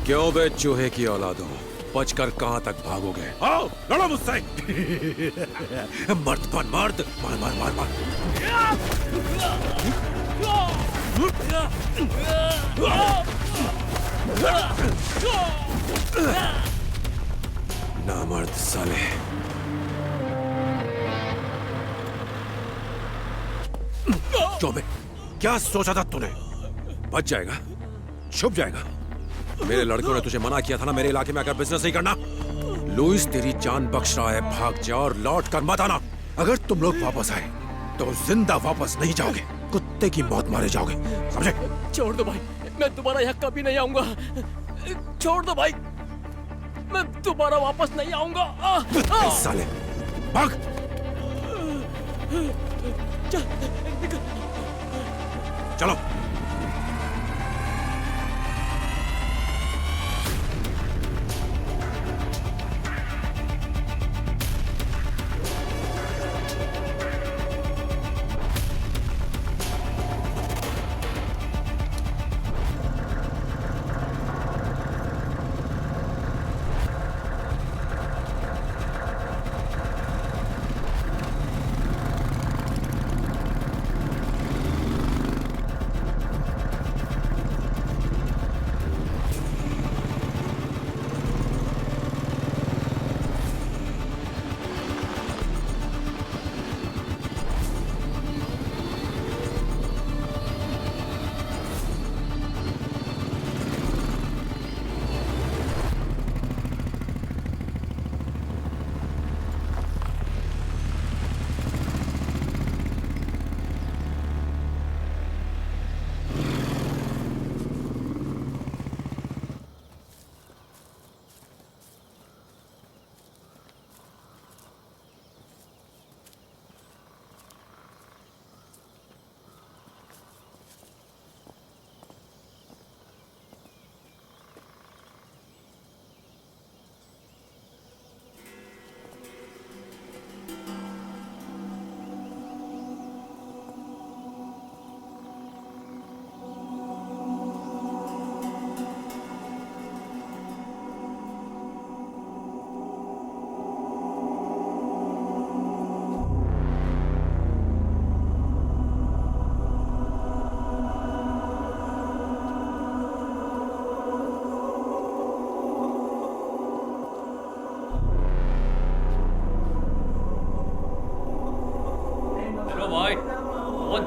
क्यों बे चूहे की औलादो, बचकर कहां तक भागोगे? आओ लड़ो मुझसे। मर्द बन मर्द, मार मार मार मार। ना मर्द साले। क्यों बे, क्या सोचा था तूने? बच जाएगा, छुप जाएगा। मेरे लड़कों ने तुझे मना किया था ना मेरे इलाके में आकर बिजनेस नहीं करना। लुइस तेरी जान बख्श रहा है, भाग जा और लौट कर मत आना। अगर तुम लोग वापस आए तो जिंदा वापस नहीं जाओगे, कुत्ते की मौत मारे जाओगे, समझे? छोड़ दो भाई, मैं दोबारा यहाँ कभी नहीं आऊंगा। छोड़ दो भाई, मैं दोबारा वापस नहीं आऊंगा। साले भाग। चलो।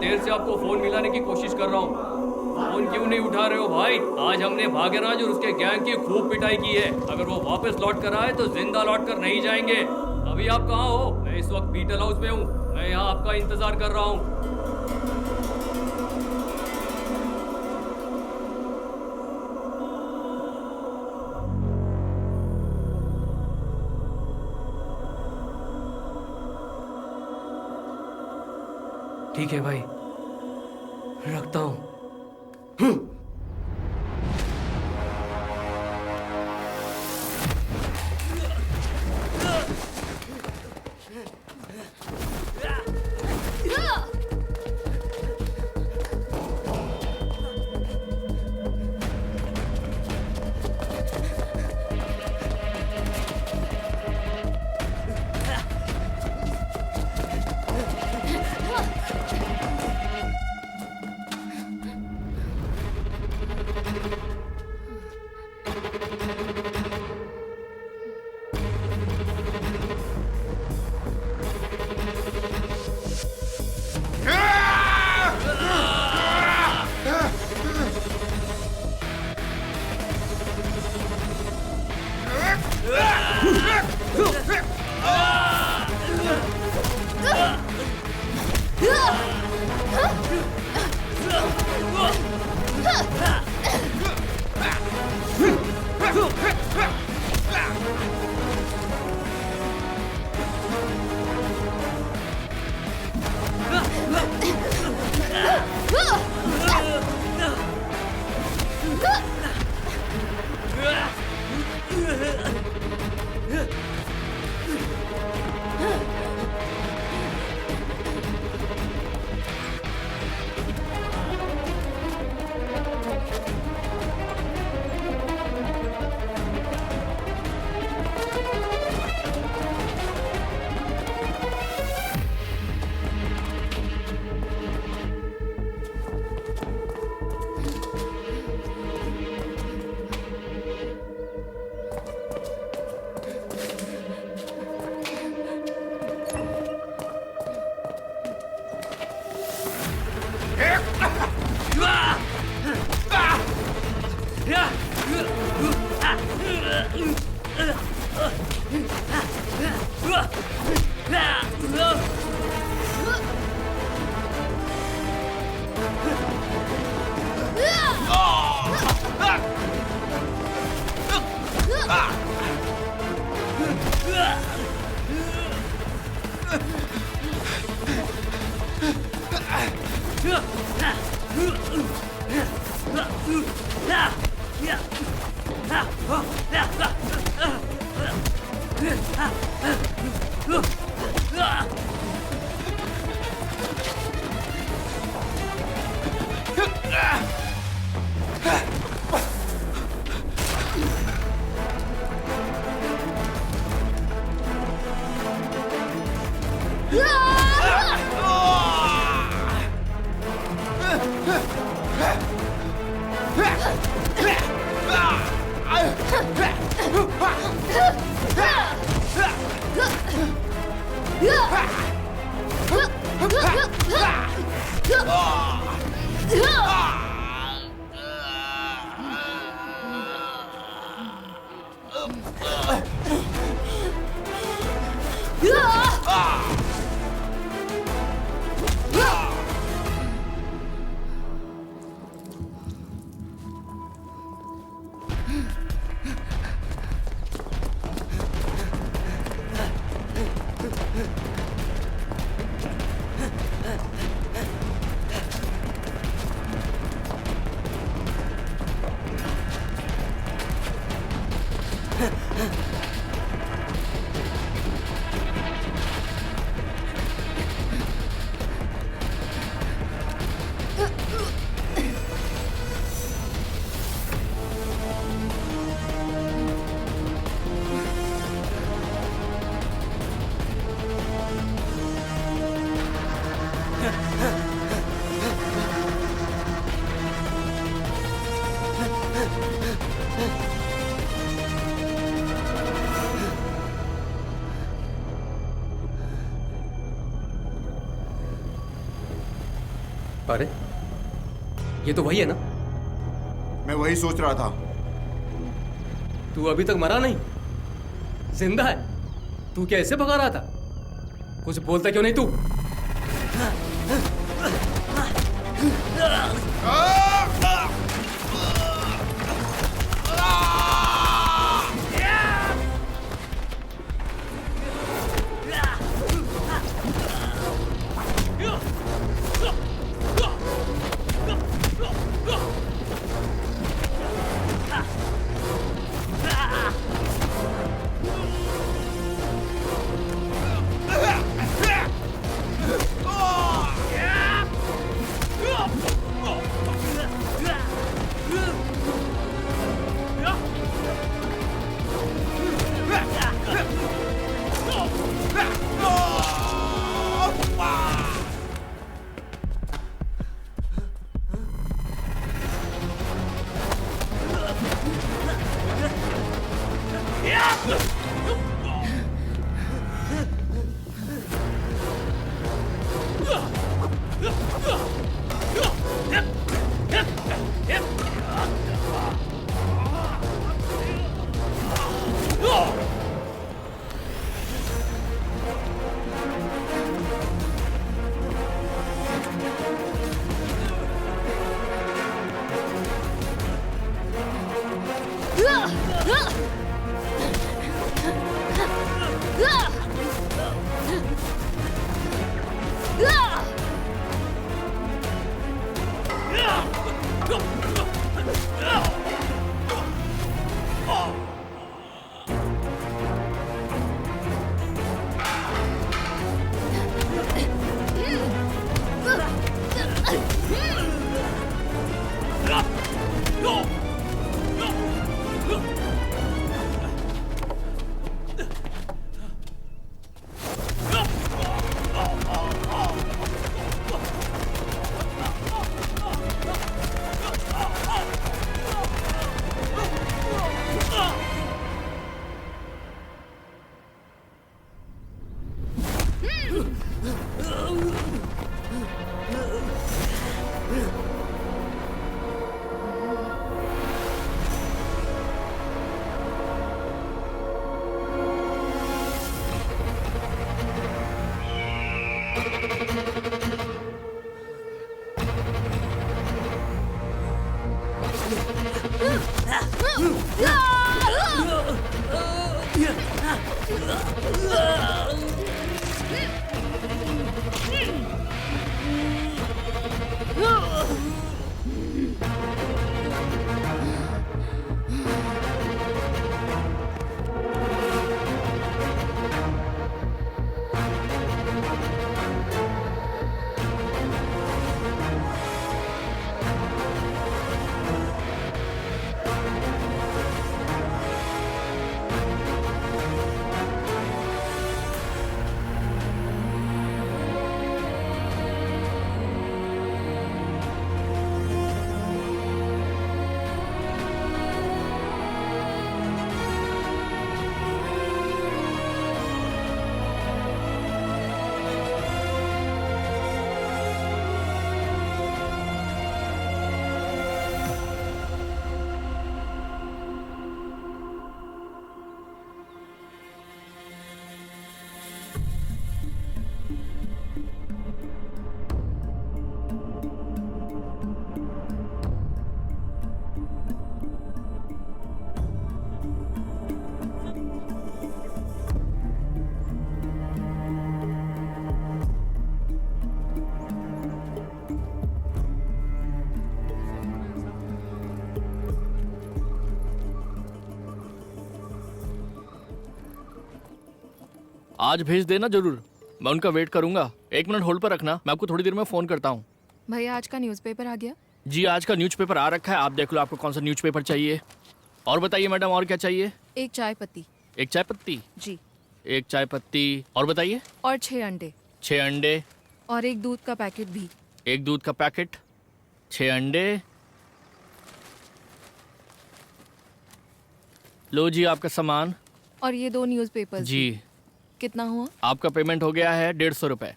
देर से आपको फोन मिलाने की कोशिश कर रहा हूँ, फोन क्यों नहीं उठा रहे हो भाई? आज हमने भाग्यराज और उसके गैंग की खूब पिटाई की है। अगर वो वापस लौट कर आए तो जिंदा लौट कर नहीं जाएंगे। अभी आप कहाँ हो? मैं इस वक्त बीटल हाउस में हूँ। मैं यहाँ आपका इंतजार कर रहा हूँ। ठीक है भाई, रखता हूँ। अरे ये तो वही है ना? मैं वही सोच रहा था। तू अभी तक मरा नहीं, जिंदा है। तू क्या ऐसे भगा रहा था? कुछ बोलता क्यों नहीं तू? आज भेज देना जरूर, मैं उनका वेट करूंगा। 1 मिनट होल्ड पर रखना, मैं आपको थोड़ी देर में फ़ोन करता हूँ। भैया आज का न्यूज़पेपर आ गया? जी आज का न्यूज़पेपर आ रखा है, आप देख लो आपको कौन सा न्यूज़पेपर चाहिए। और बताइए मैडम, और क्या चाहिए? एक चाय पत्ती। एक चाय पत्ती? जी। एक चाय पत्ती, और बताइए? और 6 अंडे। 6 अंडे। और एक दूध का पैकेट भी। एक दूध का पैकेट, 6 अंडे। लो जी आपका सामान। और ये 2 न्यूज़पेपर्स। जी। कितना हुआ? आपका पेमेंट हो गया है 150 रुपये।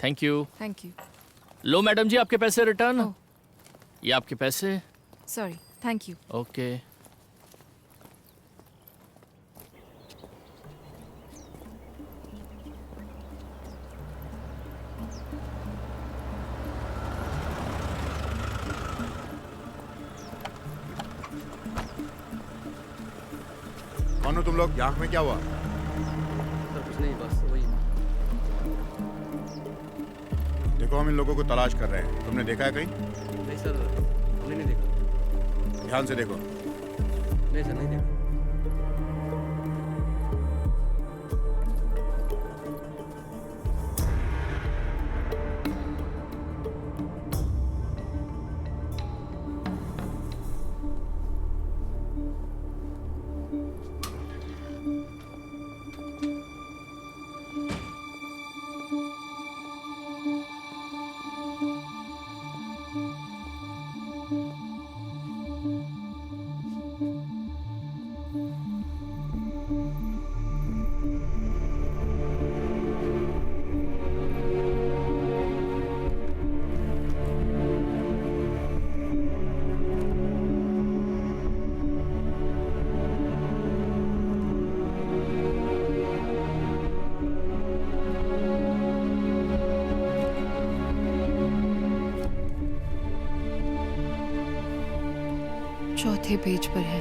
Thank you. Thank you. लो मैडम जी आपके पैसे रिटर्न। ये आपके पैसे। Sorry, thank you. ओके। कौन हो तुम लोग? आँख में क्या हुआ? सर कुछ नहीं, बस वही। देखो हम इन लोगों को तलाश कर रहे हैं, तुमने देखा है कहीं? नहीं सर, हमने नहीं देखा। ध्यान से देखो। नहीं सर, नहीं देखा। चौथे पेज पर है।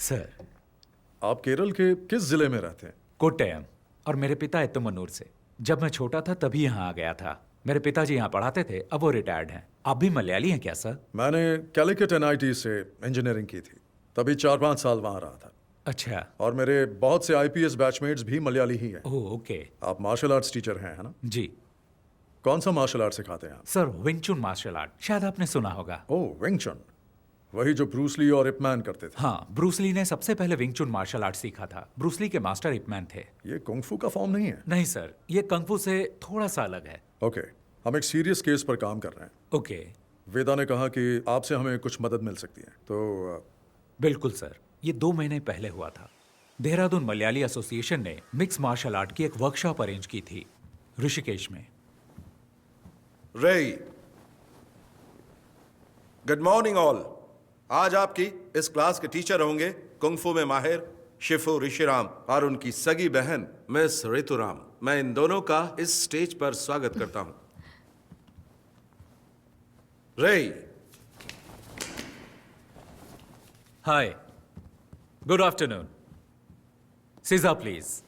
सर, आप केरल के किस जिले में रहते हैं? कोट्टयम। और मेरे पिता एत्तमनूर से। जब मैं छोटा था तभी यहाँ आ गया था। मेरे पिताजी यहाँ पढ़ाते थे, अब वो रिटायर्ड हैं। आप भी मलयाली हैं क्या सर? मैंने कैलिकट NIT से इंजीनियरिंग की थी, तभी 4-5 साल वहाँ रहा था। अच्छा। और मेरे बहुत से IPS बैचमेट्स भी मलयाली ही हैं। Oh okay. आप मार्शल आर्ट्स टीचर हैं, है ना? जी। कौन सा मार्शल आर्ट सिखाते हैं आप? सर विंग चुन मार्शल आर्ट, शायद आपने सुना होगा। ओह विंग चुन, वही जो ब्रूस ली और इप मैन करते थे। हाँ, ब्रूस ली ने सबसे पहले विंग चुन मार्शल आर्ट सीखा था। ब्रूस ली के मास्टर इप मैन थे। ये कुंग फू का फॉर्म नहीं है? नहीं सर, ये कंग फू से थोड़ा सा अलग है। ओके, हम एक सीरियस केस पर काम कर रहे हैं। ओके। वेदा ने कहा कि आपसे हमें कुछ मदद मिल सकती है, तो बिल्कुल सर, ये 2 महीने पहले हुआ था। देहरादून मलयाली एसोसिएशन ने मिक्स मार्शल आर्ट की एक वर्कशॉप अरेंज की थी ऋषिकेश में। रे, गुड मॉर्निंग ऑल। आज आपकी इस क्लास के टीचर होंगे कुंग फू में माहिर शिफू ऋषिराम और उनकी सगी बहन मिस ऋतुराम। मैं इन दोनों का इस स्टेज पर स्वागत करता हूं। रे। हाय, गुड आफ्टरनून। सीजा प्लीज।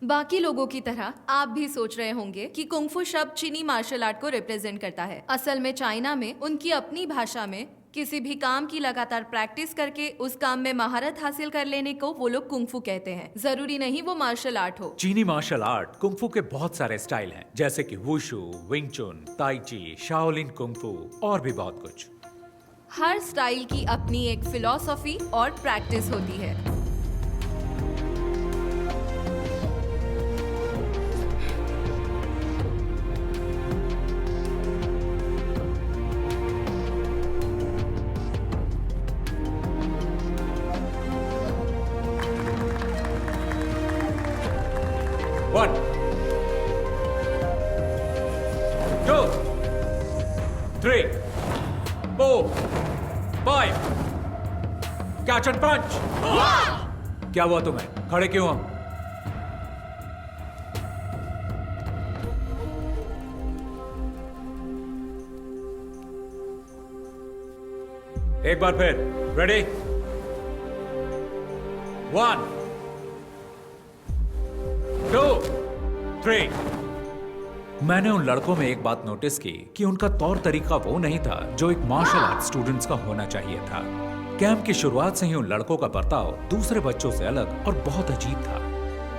बाकी लोगों की तरह आप भी सोच रहे होंगे कि कुंग फू शब्द चीनी मार्शल आर्ट को रिप्रेजेंट करता है। असल में चाइना में उनकी अपनी भाषा में किसी भी काम की लगातार प्रैक्टिस करके उस काम में महारत हासिल कर लेने को वो लोग कुंग फू कहते हैं। जरूरी नहीं वो मार्शल आर्ट हो। चीनी मार्शल आर्ट कुंग फू के बहुत सारे स्टाइल हैं, जैसे कि वुशु, विंग चुन, ताई ची, शाओलिन कुंग फू और भी बहुत कुछ। हर स्टाइल की अपनी एक फिलॉसफी और प्रैक्टिस होती है। 3, 4, 5. Catch and punch. क्या हुआ तुम्हें? खड़े क्यों हो? एक बार फिर. रेडी? 1, 2, 3. मैंने उन लड़कों में एक बात नोटिस की कि उनका तौर तरीका वो नहीं था जो एक मार्शल आर्ट स्टूडेंट्स का होना चाहिए था. कैंप की शुरुआत से ही उन लड़कों का बर्ताव दूसरे बच्चों से अलग और बहुत अजीब था.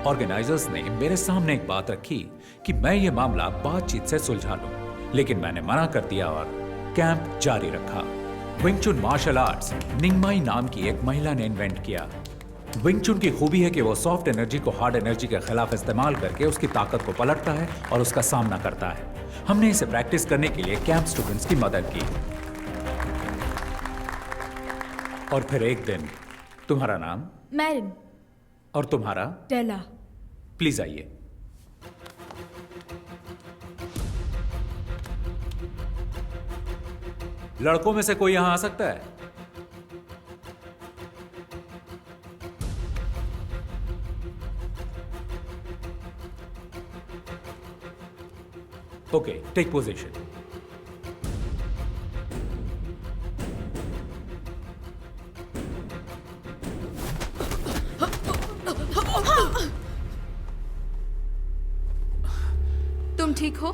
ऑर्गेनाइजर्स ने मेरे सामने एक बात रखी कि मैं ये मामला बातचीत से सुलझा लूं, लेकिन मैंने मना कर दिया और कैंप जारी रखा. विंग चुन मार्शल आर्ट्स निंगमाई नाम की एक महिला ने इन्वेंट किया. विंग चुन की खूबी है कि वो सॉफ्ट एनर्जी को हार्ड एनर्जी के खिलाफ इस्तेमाल करके उसकी ताकत को पलटता है और उसका सामना करता है. हमने इसे प्रैक्टिस करने के लिए कैंप स्टूडेंट्स की मदद की. और फिर एक दिन. तुम्हारा नाम? मैरिन. और तुम्हारा? टेला. प्लीज आइए. लड़कों में से कोई यहां आ सकता है? Okay, take position. तुम ठीक हो?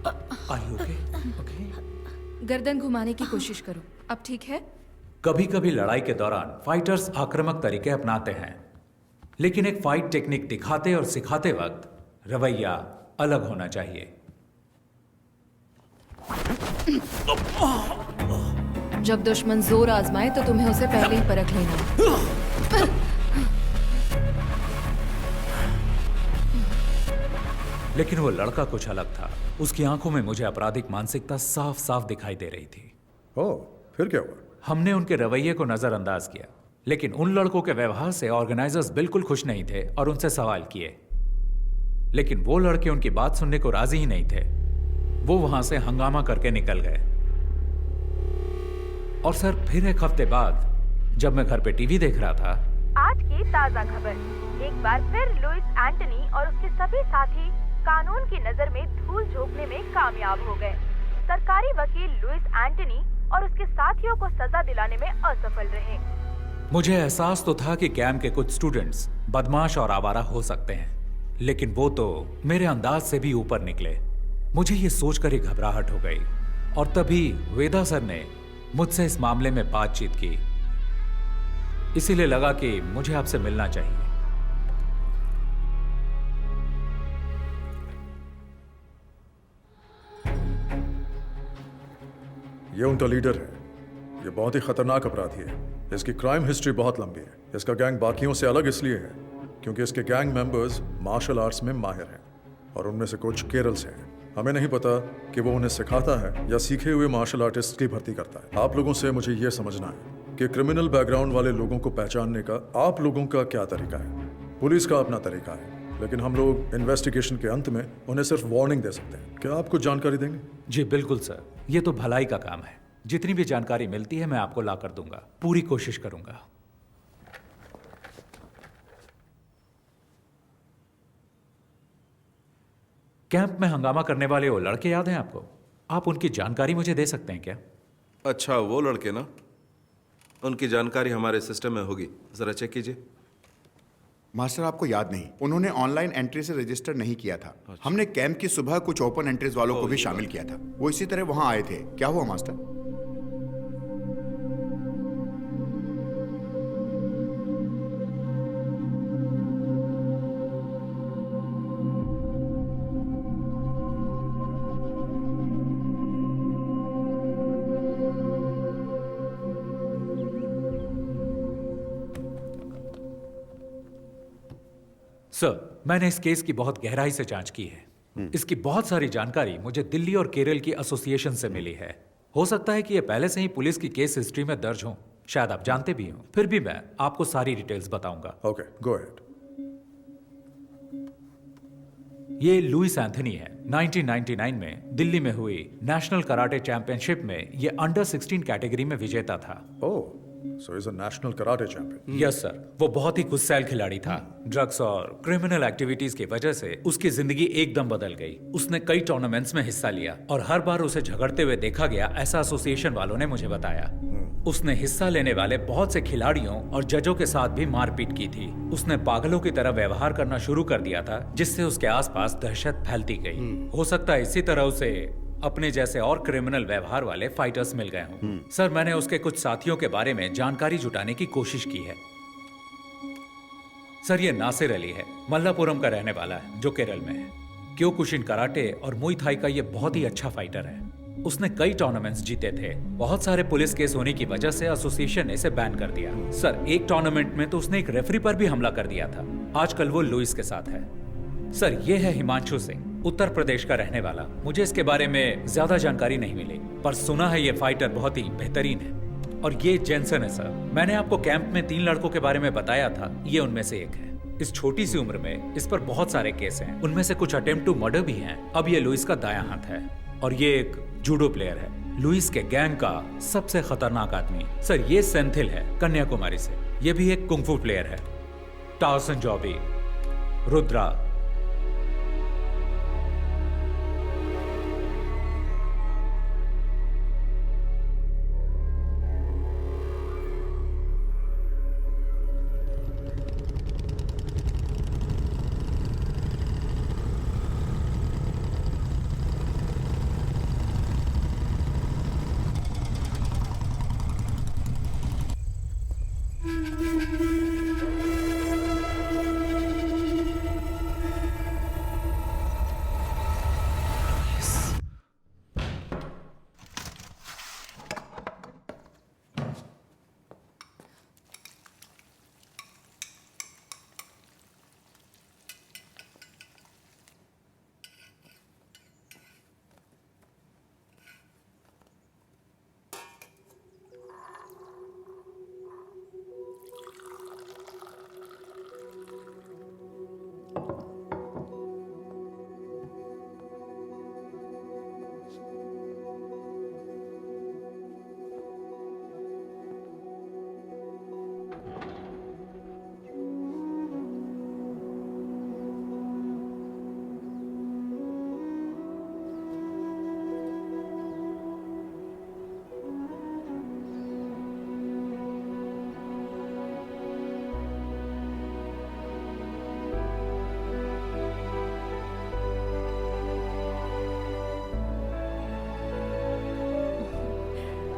ओके. गर्दन घुमाने की कोशिश करो. अब ठीक है? कभी कभी लड़ाई के दौरान फाइटर्स आक्रामक तरीके अपनाते हैं, लेकिन एक फाइट टेक्निक दिखाते और सिखाते वक्त रवैया अलग होना चाहिए. जब दुश्मन जोर आजमाए तो तुम्हें उसे पहले ही परख लेना. लेकिन वो लड़का कुछ अलग था. उसकी आंखों में मुझे आपराधिक मानसिकता साफ साफ दिखाई दे रही थी. ओह, फिर क्या हुआ? हमने उनके रवैये को नजरअंदाज किया, लेकिन उन लड़कों के व्यवहार से ऑर्गेनाइजर्स बिल्कुल खुश नहीं थे और उनसे सवाल किए. लेकिन वो लड़के उनकी बात सुनने को राजी ही नहीं थे. वो वहां से हंगामा करके निकल गए. और सर, फिर एक हफ्ते बाद जब मैं घर पे टीवी देख रहा था, आज की ताजा खबर. एक बार फिर लुइस एंटनी और उसके सभी साथी कानून की नजर में धूल झोंकने में कामयाब हो गए. सरकारी वकील लुइस एंटनी और उसके साथियों को सजा दिलाने में असफल रहे. मुझे एहसास तो था कि कैंप के कुछ स्टूडेंट्स बदमाश और आवारा हो सकते हैं, लेकिन वो तो मेरे अंदाज से भी ऊपर निकले. मुझे ये सोचकर ही घबराहट हो गई. और तभी वेदा सर ने मुझसे इस मामले में बातचीत की. इसीलिए लगा कि मुझे आपसे मिलना चाहिए. ये उनका लीडर है. ये बहुत ही खतरनाक अपराधी है. इसकी क्राइम हिस्ट्री बहुत लंबी है. इसका गैंग बाकियों से अलग इसलिए है क्योंकि इसके गैंग मेंबर्स मार्शल आर्ट्स में माहिर हैं और उनमें से कुछ केरल से हैं. हमें नहीं पता कि वो उन्हें सिखाता है या सीखे हुए मार्शल आर्टिस्ट की भर्ती करता है. आप लोगों से मुझे यह समझना है कि क्रिमिनल बैकग्राउंड वाले लोगों को पहचानने का आप लोगों का क्या तरीका है. पुलिस का अपना तरीका है, लेकिन हम लोग इन्वेस्टिगेशन के अंत में उन्हें सिर्फ वार्निंग दे सकते हैं. क्या आप कुछ जानकारी देंगे? जी बिल्कुल सर, ये तो भलाई का काम है. जितनी भी जानकारी मिलती है मैं आपको ला कर दूंगा. पूरी कोशिश करूंगा. कैंप में हंगामा करने वाले वो लड़के याद हैं आपको? आप उनकी जानकारी मुझे दे सकते हैं क्या? अच्छा, वो लड़के ना, उनकी जानकारी हमारे सिस्टम में होगी. जरा चेक कीजिए. मास्टर, आपको याद नहीं, उन्होंने ऑनलाइन एंट्री से रजिस्टर नहीं किया था. हमने कैंप की सुबह कुछ ओपन एंट्रीज वालों को भी शामिल किया था. वो इसी तरह वहां आए थे. क्या हुआ मास्टर? सर, मैंने इस केस की बहुत गहराई से जांच की है. इसकी बहुत सारी जानकारी मुझे दिल्ली और केरल की एसोसिएशन से मिली है. हो सकता है कि ये पहले से ही पुलिस की केस हिस्ट्री में दर्ज हो. शायद आप जानते भी हो. फिर भी मैं आपको सारी डिटेल्स बताऊंगा. Okay, go ahead. ये लुइस एंथनी है। 1999 में दिल्ली में हुई नेशनल कराटे चैंपियनशिप में ये अंडर 16 कैटेगरी में विजेता था। Oh, so he's a national karate champion. Yes sir, वो बहुत ही गुस्सैल खिलाड़ी था। ड्रग्स और क्रिमिनल एक्टिविटीज की वजह से उसकी जिंदगी एकदम बदल गई। उसने कई टूर्नामेंट्स में हिस्सा लिया और हर बार उसे झगड़ते हुए देखा गया, ऐसा एसोसिएशन वालों ने मुझे बताया। उसने हिस्सा लेने वाले बहुत से खिलाड़ियों और जजों के साथ भी मारपीट की थी। उसने पागलों की तरह व्यवहार करना शुरू कर दिया था, जिससे उसके आसपास दहशत फैलती गई। हो सकता है इसी तरह उसे अपने जैसे और क्रिमिनल व्यवहार वाले फाइटर्स मिल गए हों। सर, मैंने उसके कुछ साथियों के बारे में जानकारी जुटाने की कोशिश की है। सर, ये नासिर अली है, मल्लापुरम का रहने वाला है, जो केरल में है। क्योकुशिन कराटे और मुई थाई का ये बहुत ही अच्छा फाइटर है। उसने कई टूर्नामेंट्स जीते थे। बहुत सारे पुलिस केस होने की वजह से एसोसिएशन ने इसे बैन कर दिया। सर, एक टूर्नामेंट में तो उसने एक रेफरी पर भी हमला कर दिया था। आजकल वो लुइस के साथ है। सर, ये है हिमांशु सिंह, उत्तर प्रदेश का रहने वाला। मुझे इसके बारे में ज्यादा जानकारी नहीं मिली, पर सुना है ये फाइटर बहुत ही बेहतरीन है। और ये जेंसन है सर, मैंने आपको कैंप में 3 लड़कों के बारे में बताया था, ये उनमें से एक है। इस छोटी सी उम्र में इस पर बहुत सारे केस हैं, उनमें से कुछ अटेम्प्ट टू मर्डर भी हैं। अब ये लुइस का दायां हाथ है और ये एक जूडो प्लेयर है, लुइस के गैंग का सबसे खतरनाक आदमी। सर, ये सेंथिल है, कन्याकुमारी से। ये भी एक कुंफू प्लेयर है। टाउसन जॉबी, रुद्रा।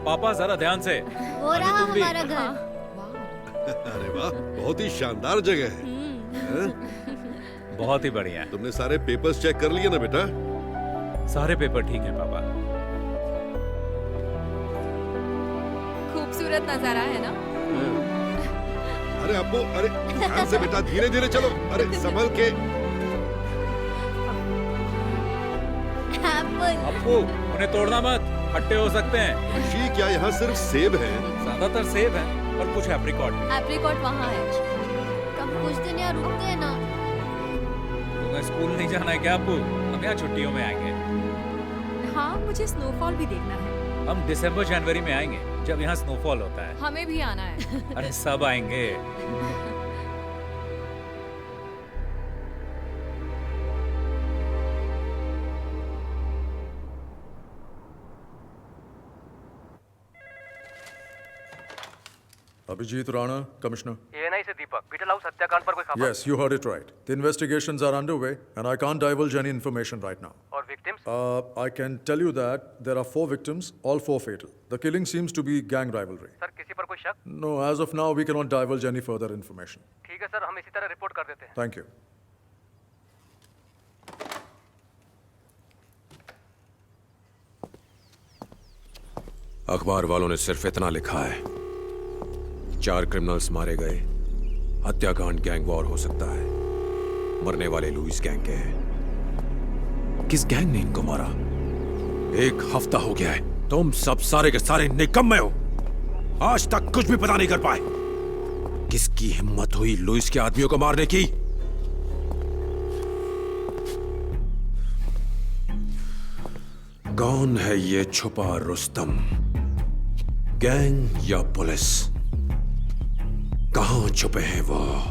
पापा, जरा ध्यान से। हो रहा हमारा घर। अरे वाह, बहुत ही शानदार जगह है। बहुत ही बढ़िया है। तुमने सारे पेपर्स चेक कर लिए ना बेटा? सारे पेपर ठीक हैं पापा। खूबसूरत नजारा है ना? अरे अप्पू, अरे ध्यान से बेटा, धीरे धीरे चलो। अरे संभल के। अप्पू, उन्हें तोड़ना मत, खट्टे हो सकते हैं। ऋषि, क्या यहाँ सिर्फ सेब है? ज्यादातर सेब है और कुछ एप्रिकॉट भी। एप्रिकॉट वहाँ है। कब कुछ दिन यहाँ रुकते हैं ना। तुम्हें स्कूल नहीं जाना है क्या अप्पू? हम यहाँ छुट्टियों में आएंगे। हाँ, मुझे स्नोफॉल भी देखना है। हम दिसंबर जनवरी में आएंगे, जब यहाँ स्नोफॉल होता है। हमें भी आना है। अरे सब आएंगे। Abhijit Rana, Commissioner. ANI से दीपक, बीटल हाउस हत्याकांड पर कोई खबर? Yes, you heard it right. The investigations are underway, and I can't divulge any information right now. और victims? I can tell you that there are 4 victims, all 4 fatal. The killing seems to be gang rivalry. Sir, किसी पर कोई शक? No, as of now, we cannot divulge any further information. ठीक है sir, हम इसी तरह रिपोर्ट कर देते हैं। Thank you. अखबार वालों ने सिर्फ इतना लिखा है, 4 क्रिमिनल्स मारे गए, हत्याकांड गैंग वॉर हो सकता है, मरने वाले लुइस गैंग के हैं। किस गैंग ने इनको मारा? 1 हफ्ता हो गया है, तुम सब सारे के सारे निकम्मे हो, आज तक कुछ भी पता नहीं कर पाए। किसकी हिम्मत हुई लुइस के आदमियों को मारने की? कौन है ये छुपा रुस्तम? गैंग या पुलिस? कहां छुपे हैं वो?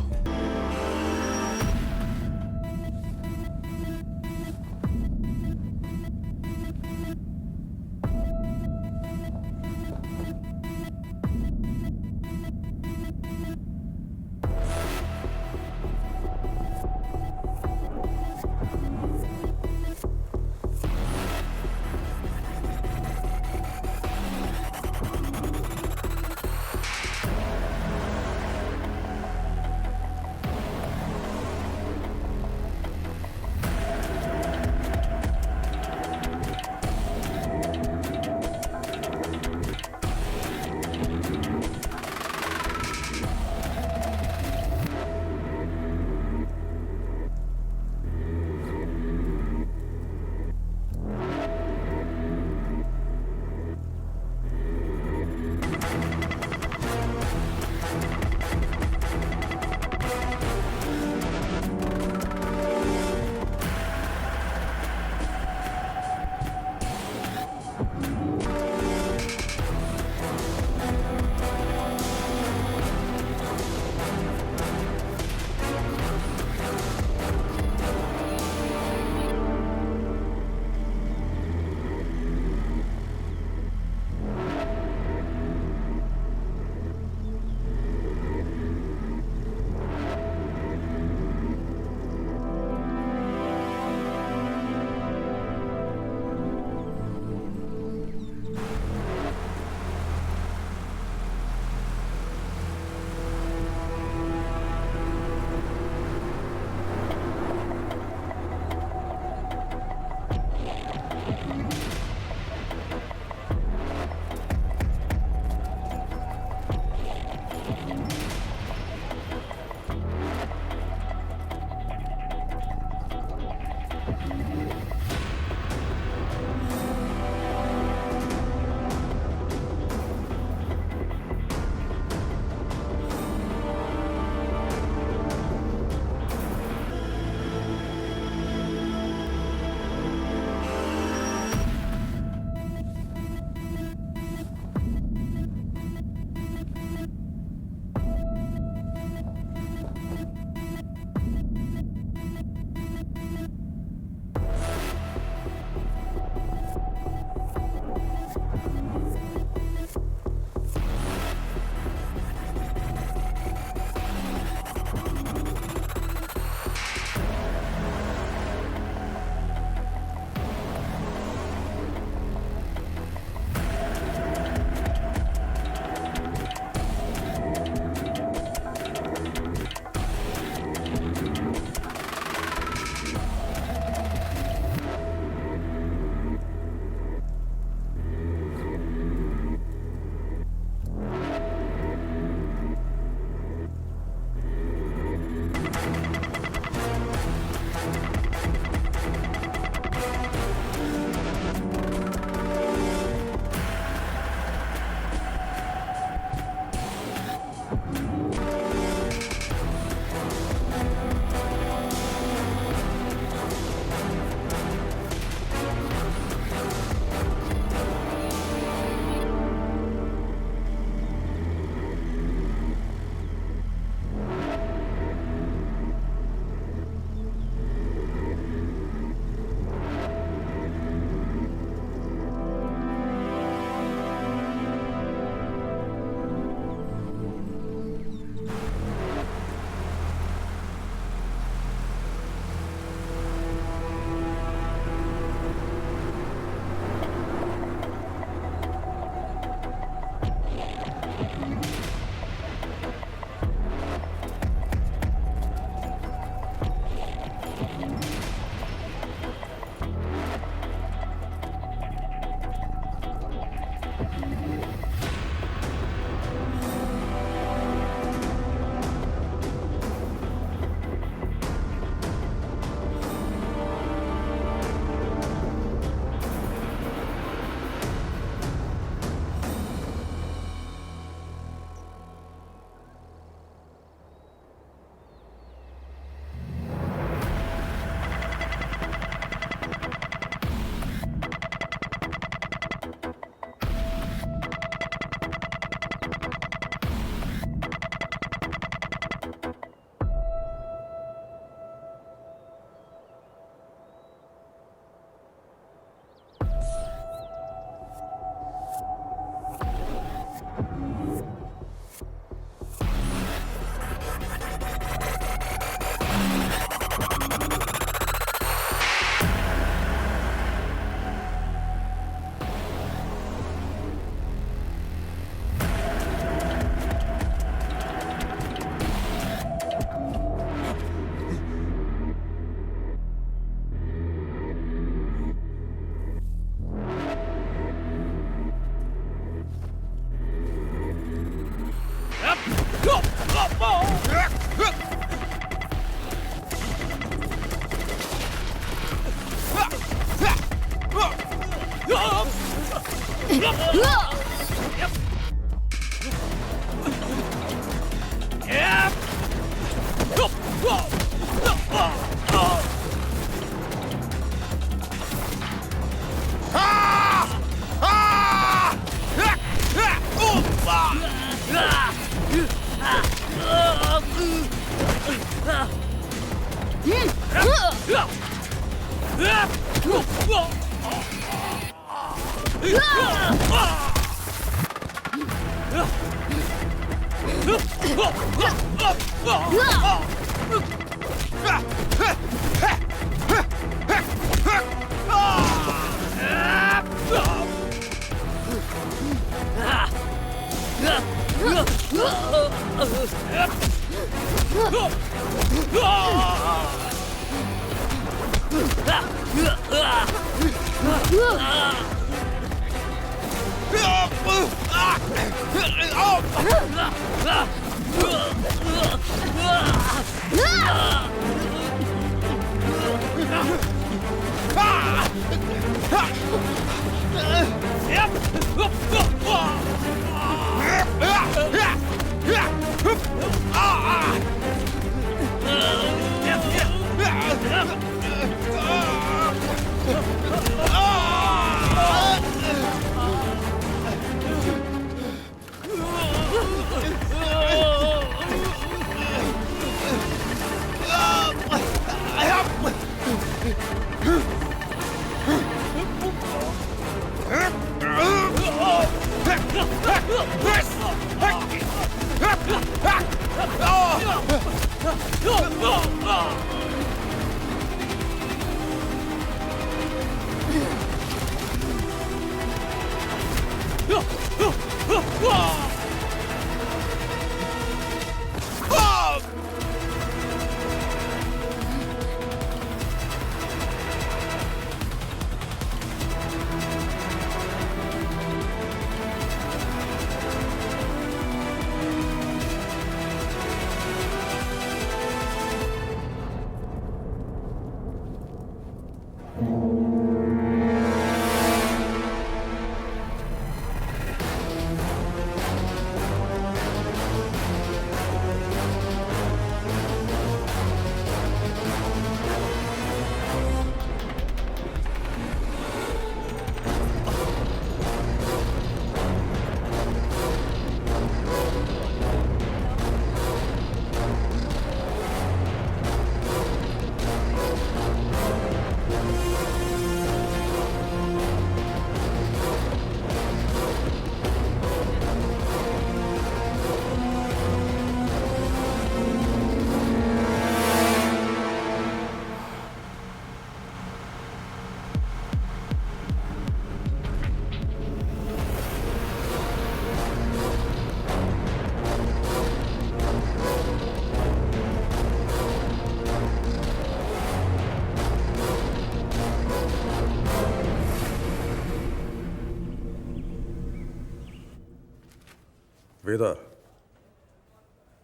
Vedar,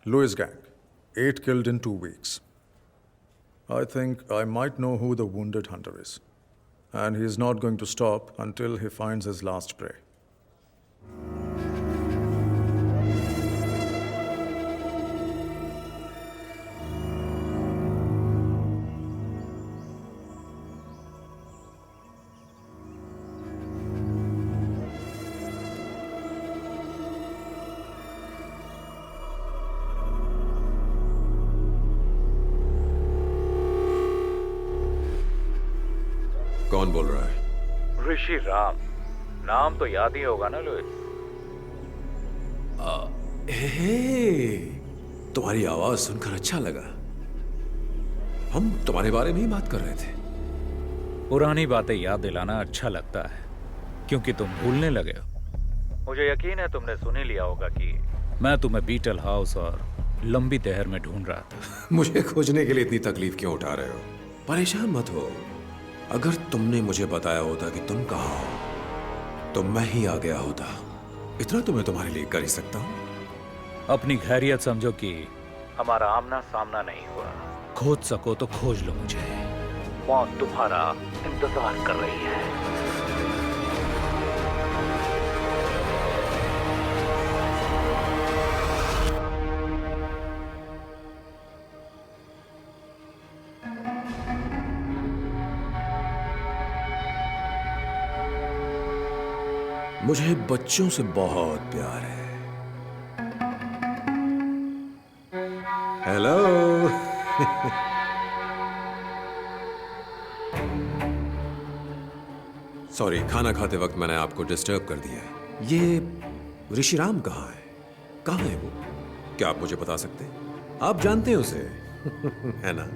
Lewis gang, 8 killed in 2 weeks. I think I might know who the wounded hunter is. And he's not going to stop until he finds his last prey. कौन बोल रहा है? ऋषि राम। नाम तो याद ही होगा ना लुइस? तुम्हारी आवाज सुनकर अच्छा लगा। हम तुम्हारे बारे में ही बात कर रहे थे। पुरानी बातें याद दिलाना अच्छा लगता है, क्योंकि तुम भूलने लगे हो। मुझे यकीन है तुमने सुन ही लिया होगा कि मैं तुम्हें बीटल हाउस और लंबी देहर में ढूंढ रहा था। मुझे खोजने के लिए इतनी तकलीफ क्यों उठा रहे हो? परेशान मत हो। अगर तुमने मुझे बताया होता कि तुम कहाँ हो तो मैं ही आ गया होता। इतना तो मैं तुम्हारे लिए कर ही सकता हूँ। अपनी खैरियत समझो कि हमारा आमना सामना नहीं हुआ। खोज सको तो खोज लो मुझे। मौत तुम्हारा इंतजार कर रही है। मुझे बच्चों से बहुत प्यार है। हेलो। सॉरी, खाना खाते वक्त मैंने आपको डिस्टर्ब कर दिया है। ये ऋषिराम कहाँ है? कहाँ है वो? क्या आप मुझे बता सकते हैं? आप जानते हैं उसे है ना?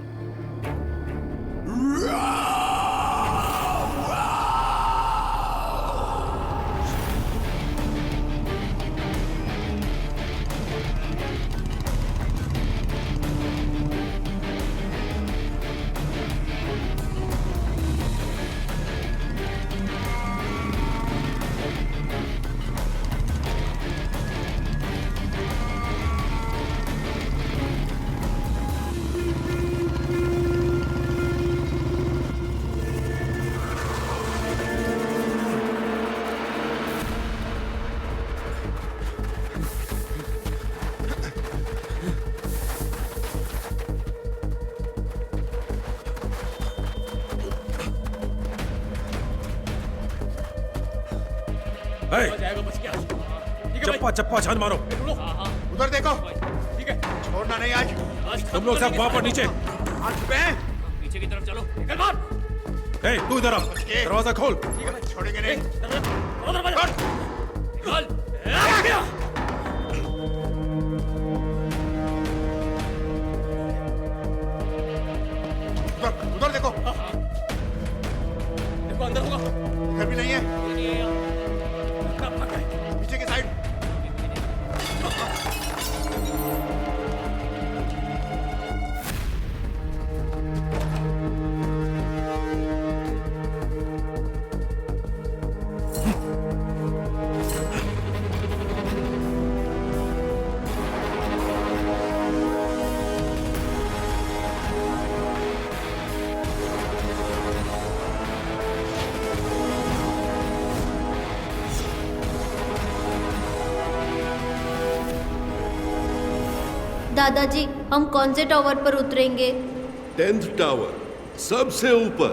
चप्पा चप्पा छान मारो। उधर देखो। ठीक है, छोड़ना नहीं आज। तुम लोग सब वहां पर नीचे। पीछे की तरफ चलो। निकल बाहर। ए, तू इधर आ। दरवाजा खोल। छोड़ेंगे नहीं। उधर देखो। देखो अंदर होगा। इधर भी नहीं है। पीछे की साइड। दादाजी, हम कौन से टावर पर उतरेंगे? 10th टावर, सबसे ऊपर।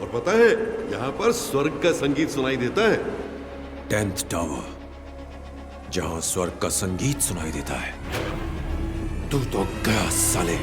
और पता है, यहाँ पर स्वर्ग का संगीत सुनाई देता है। 10th टावर, जहां स्वर्ग का संगीत सुनाई देता है। तू तो गया साले।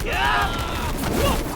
Yeah!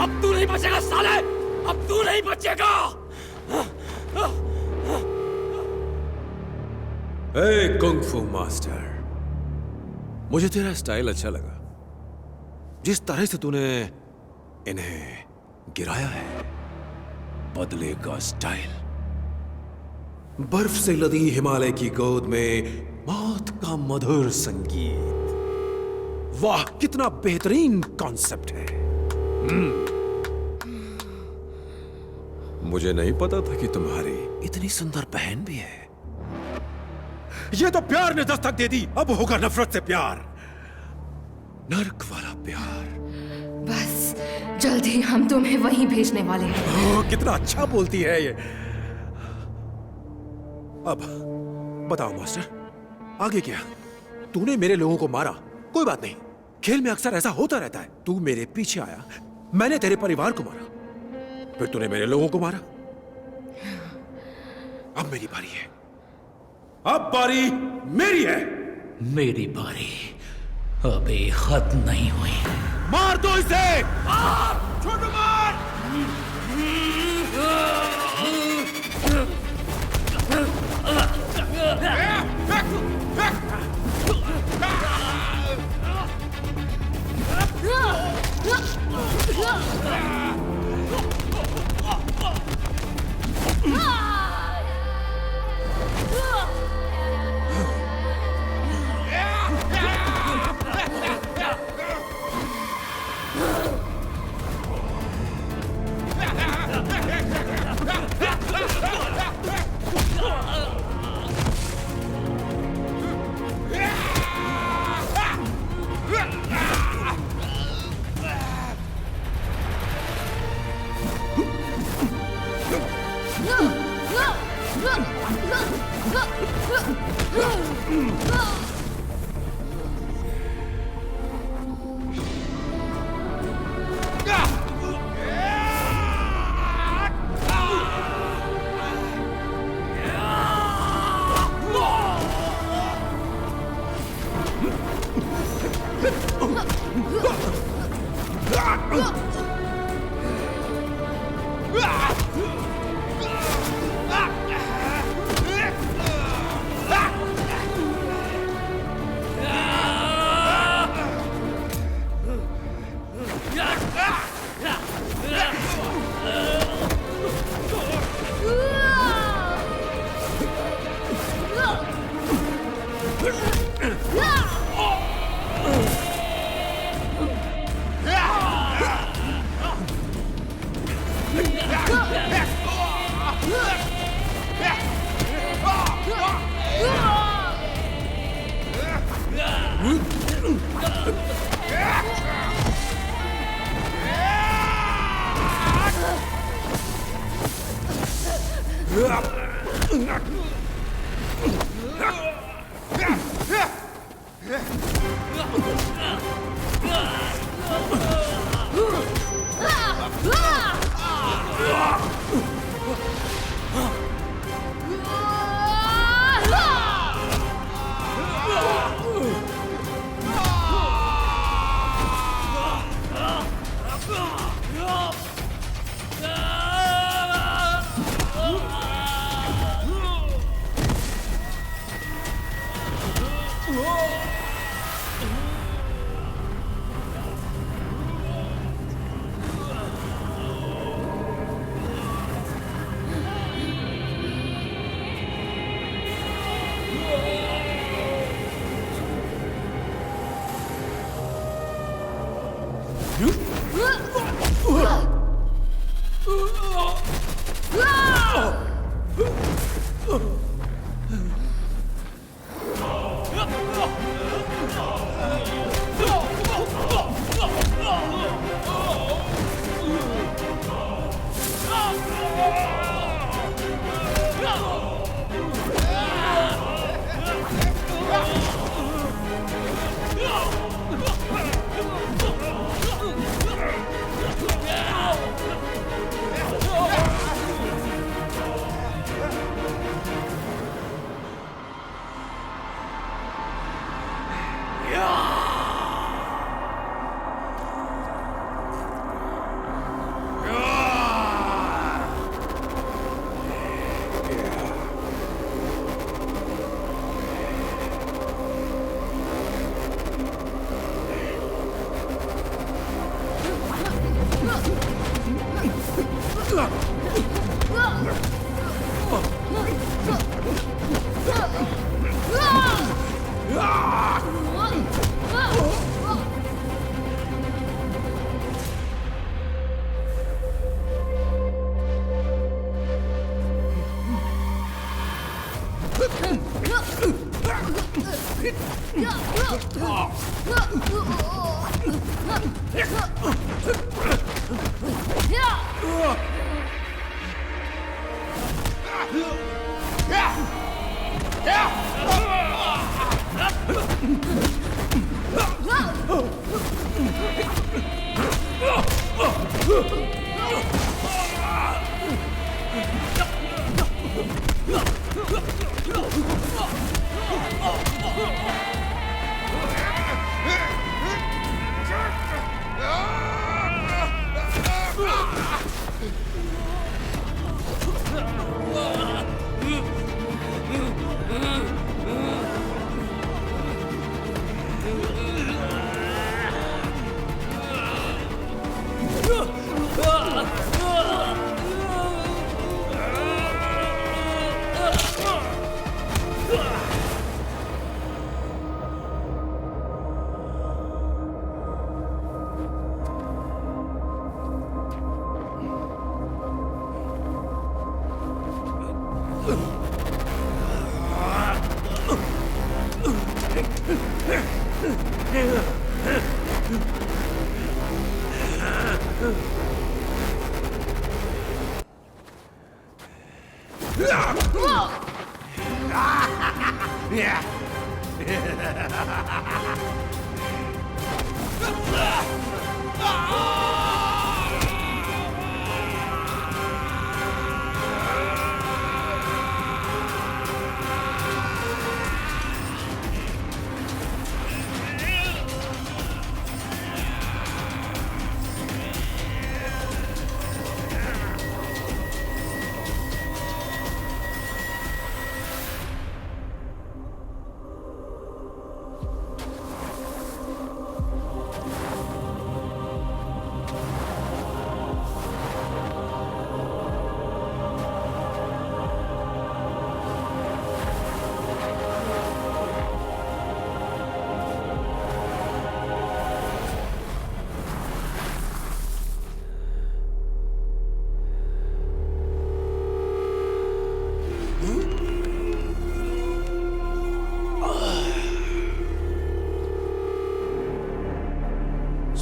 अब तू नहीं बचेगा साले, अब तू नहीं बचेगा। ए कुंग फू मास्टर, मुझे तेरा स्टाइल अच्छा लगा। जिस तरह से तूने इन्हें गिराया है, बदले का स्टाइल। बर्फ से लदी हिमालय की गोद में मौत का मधुर संगीत। वाह, कितना बेहतरीन कॉन्सेप्ट है। मुझे नहीं पता था कि तुम्हारी इतनी सुंदर बहन भी है। ये तो प्यार ने दस्तक दे दी, अब होगा नफरत से प्यार, नर्क वाला प्यार। बस जल्द ही हम तुम्हें वहीं भेजने वाले हैं। कितना अच्छा बोलती है ये। अब बताओ मास्टर, आगे क्या? तूने मेरे लोगों को मारा, कोई बात नहीं, खेल में अक्सर ऐसा होता रहता है। तू मेरे पीछे आया, मैंने तेरे परिवार को मारा, फिर तूने मेरे लोगों को मारा। अब मेरी बारी है, अब बारी मेरी है। मेरी बारी अभी खत्म नहीं हुई। मार दो इसे! छोटू मार!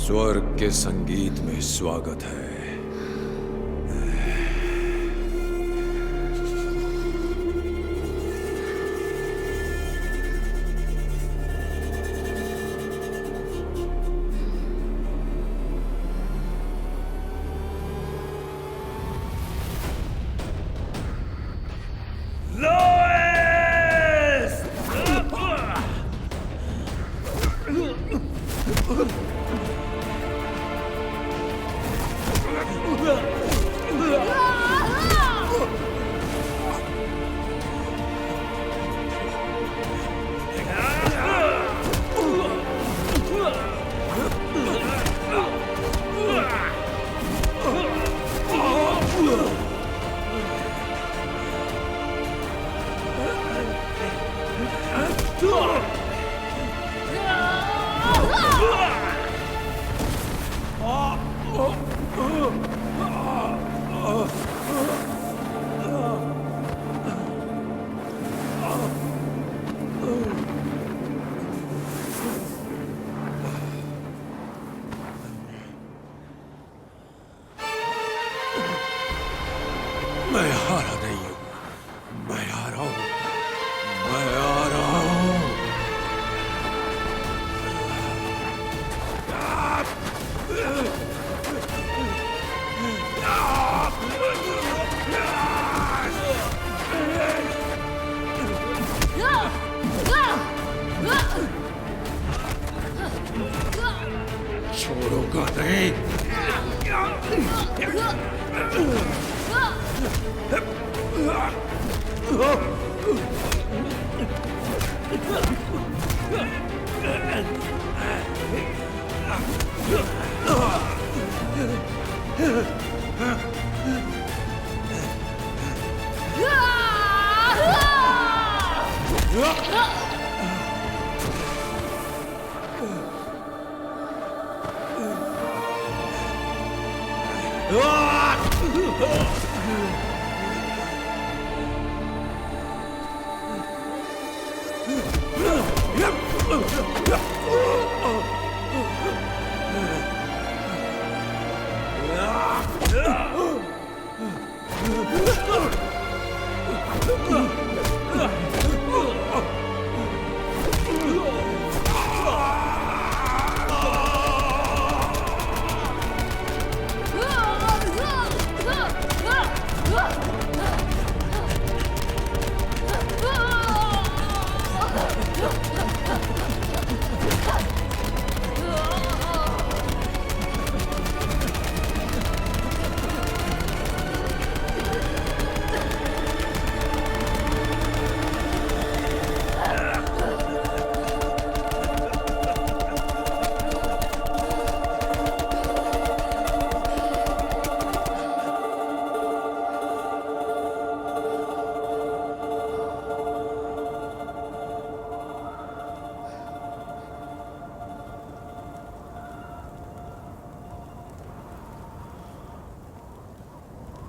स्वर्ग के संगीत में स्वागत है। मैं हारा नहीं हूं, मैं आ रहा हूं, मैं आ रहा हूं। छोड़ूंगा नहीं। Oh!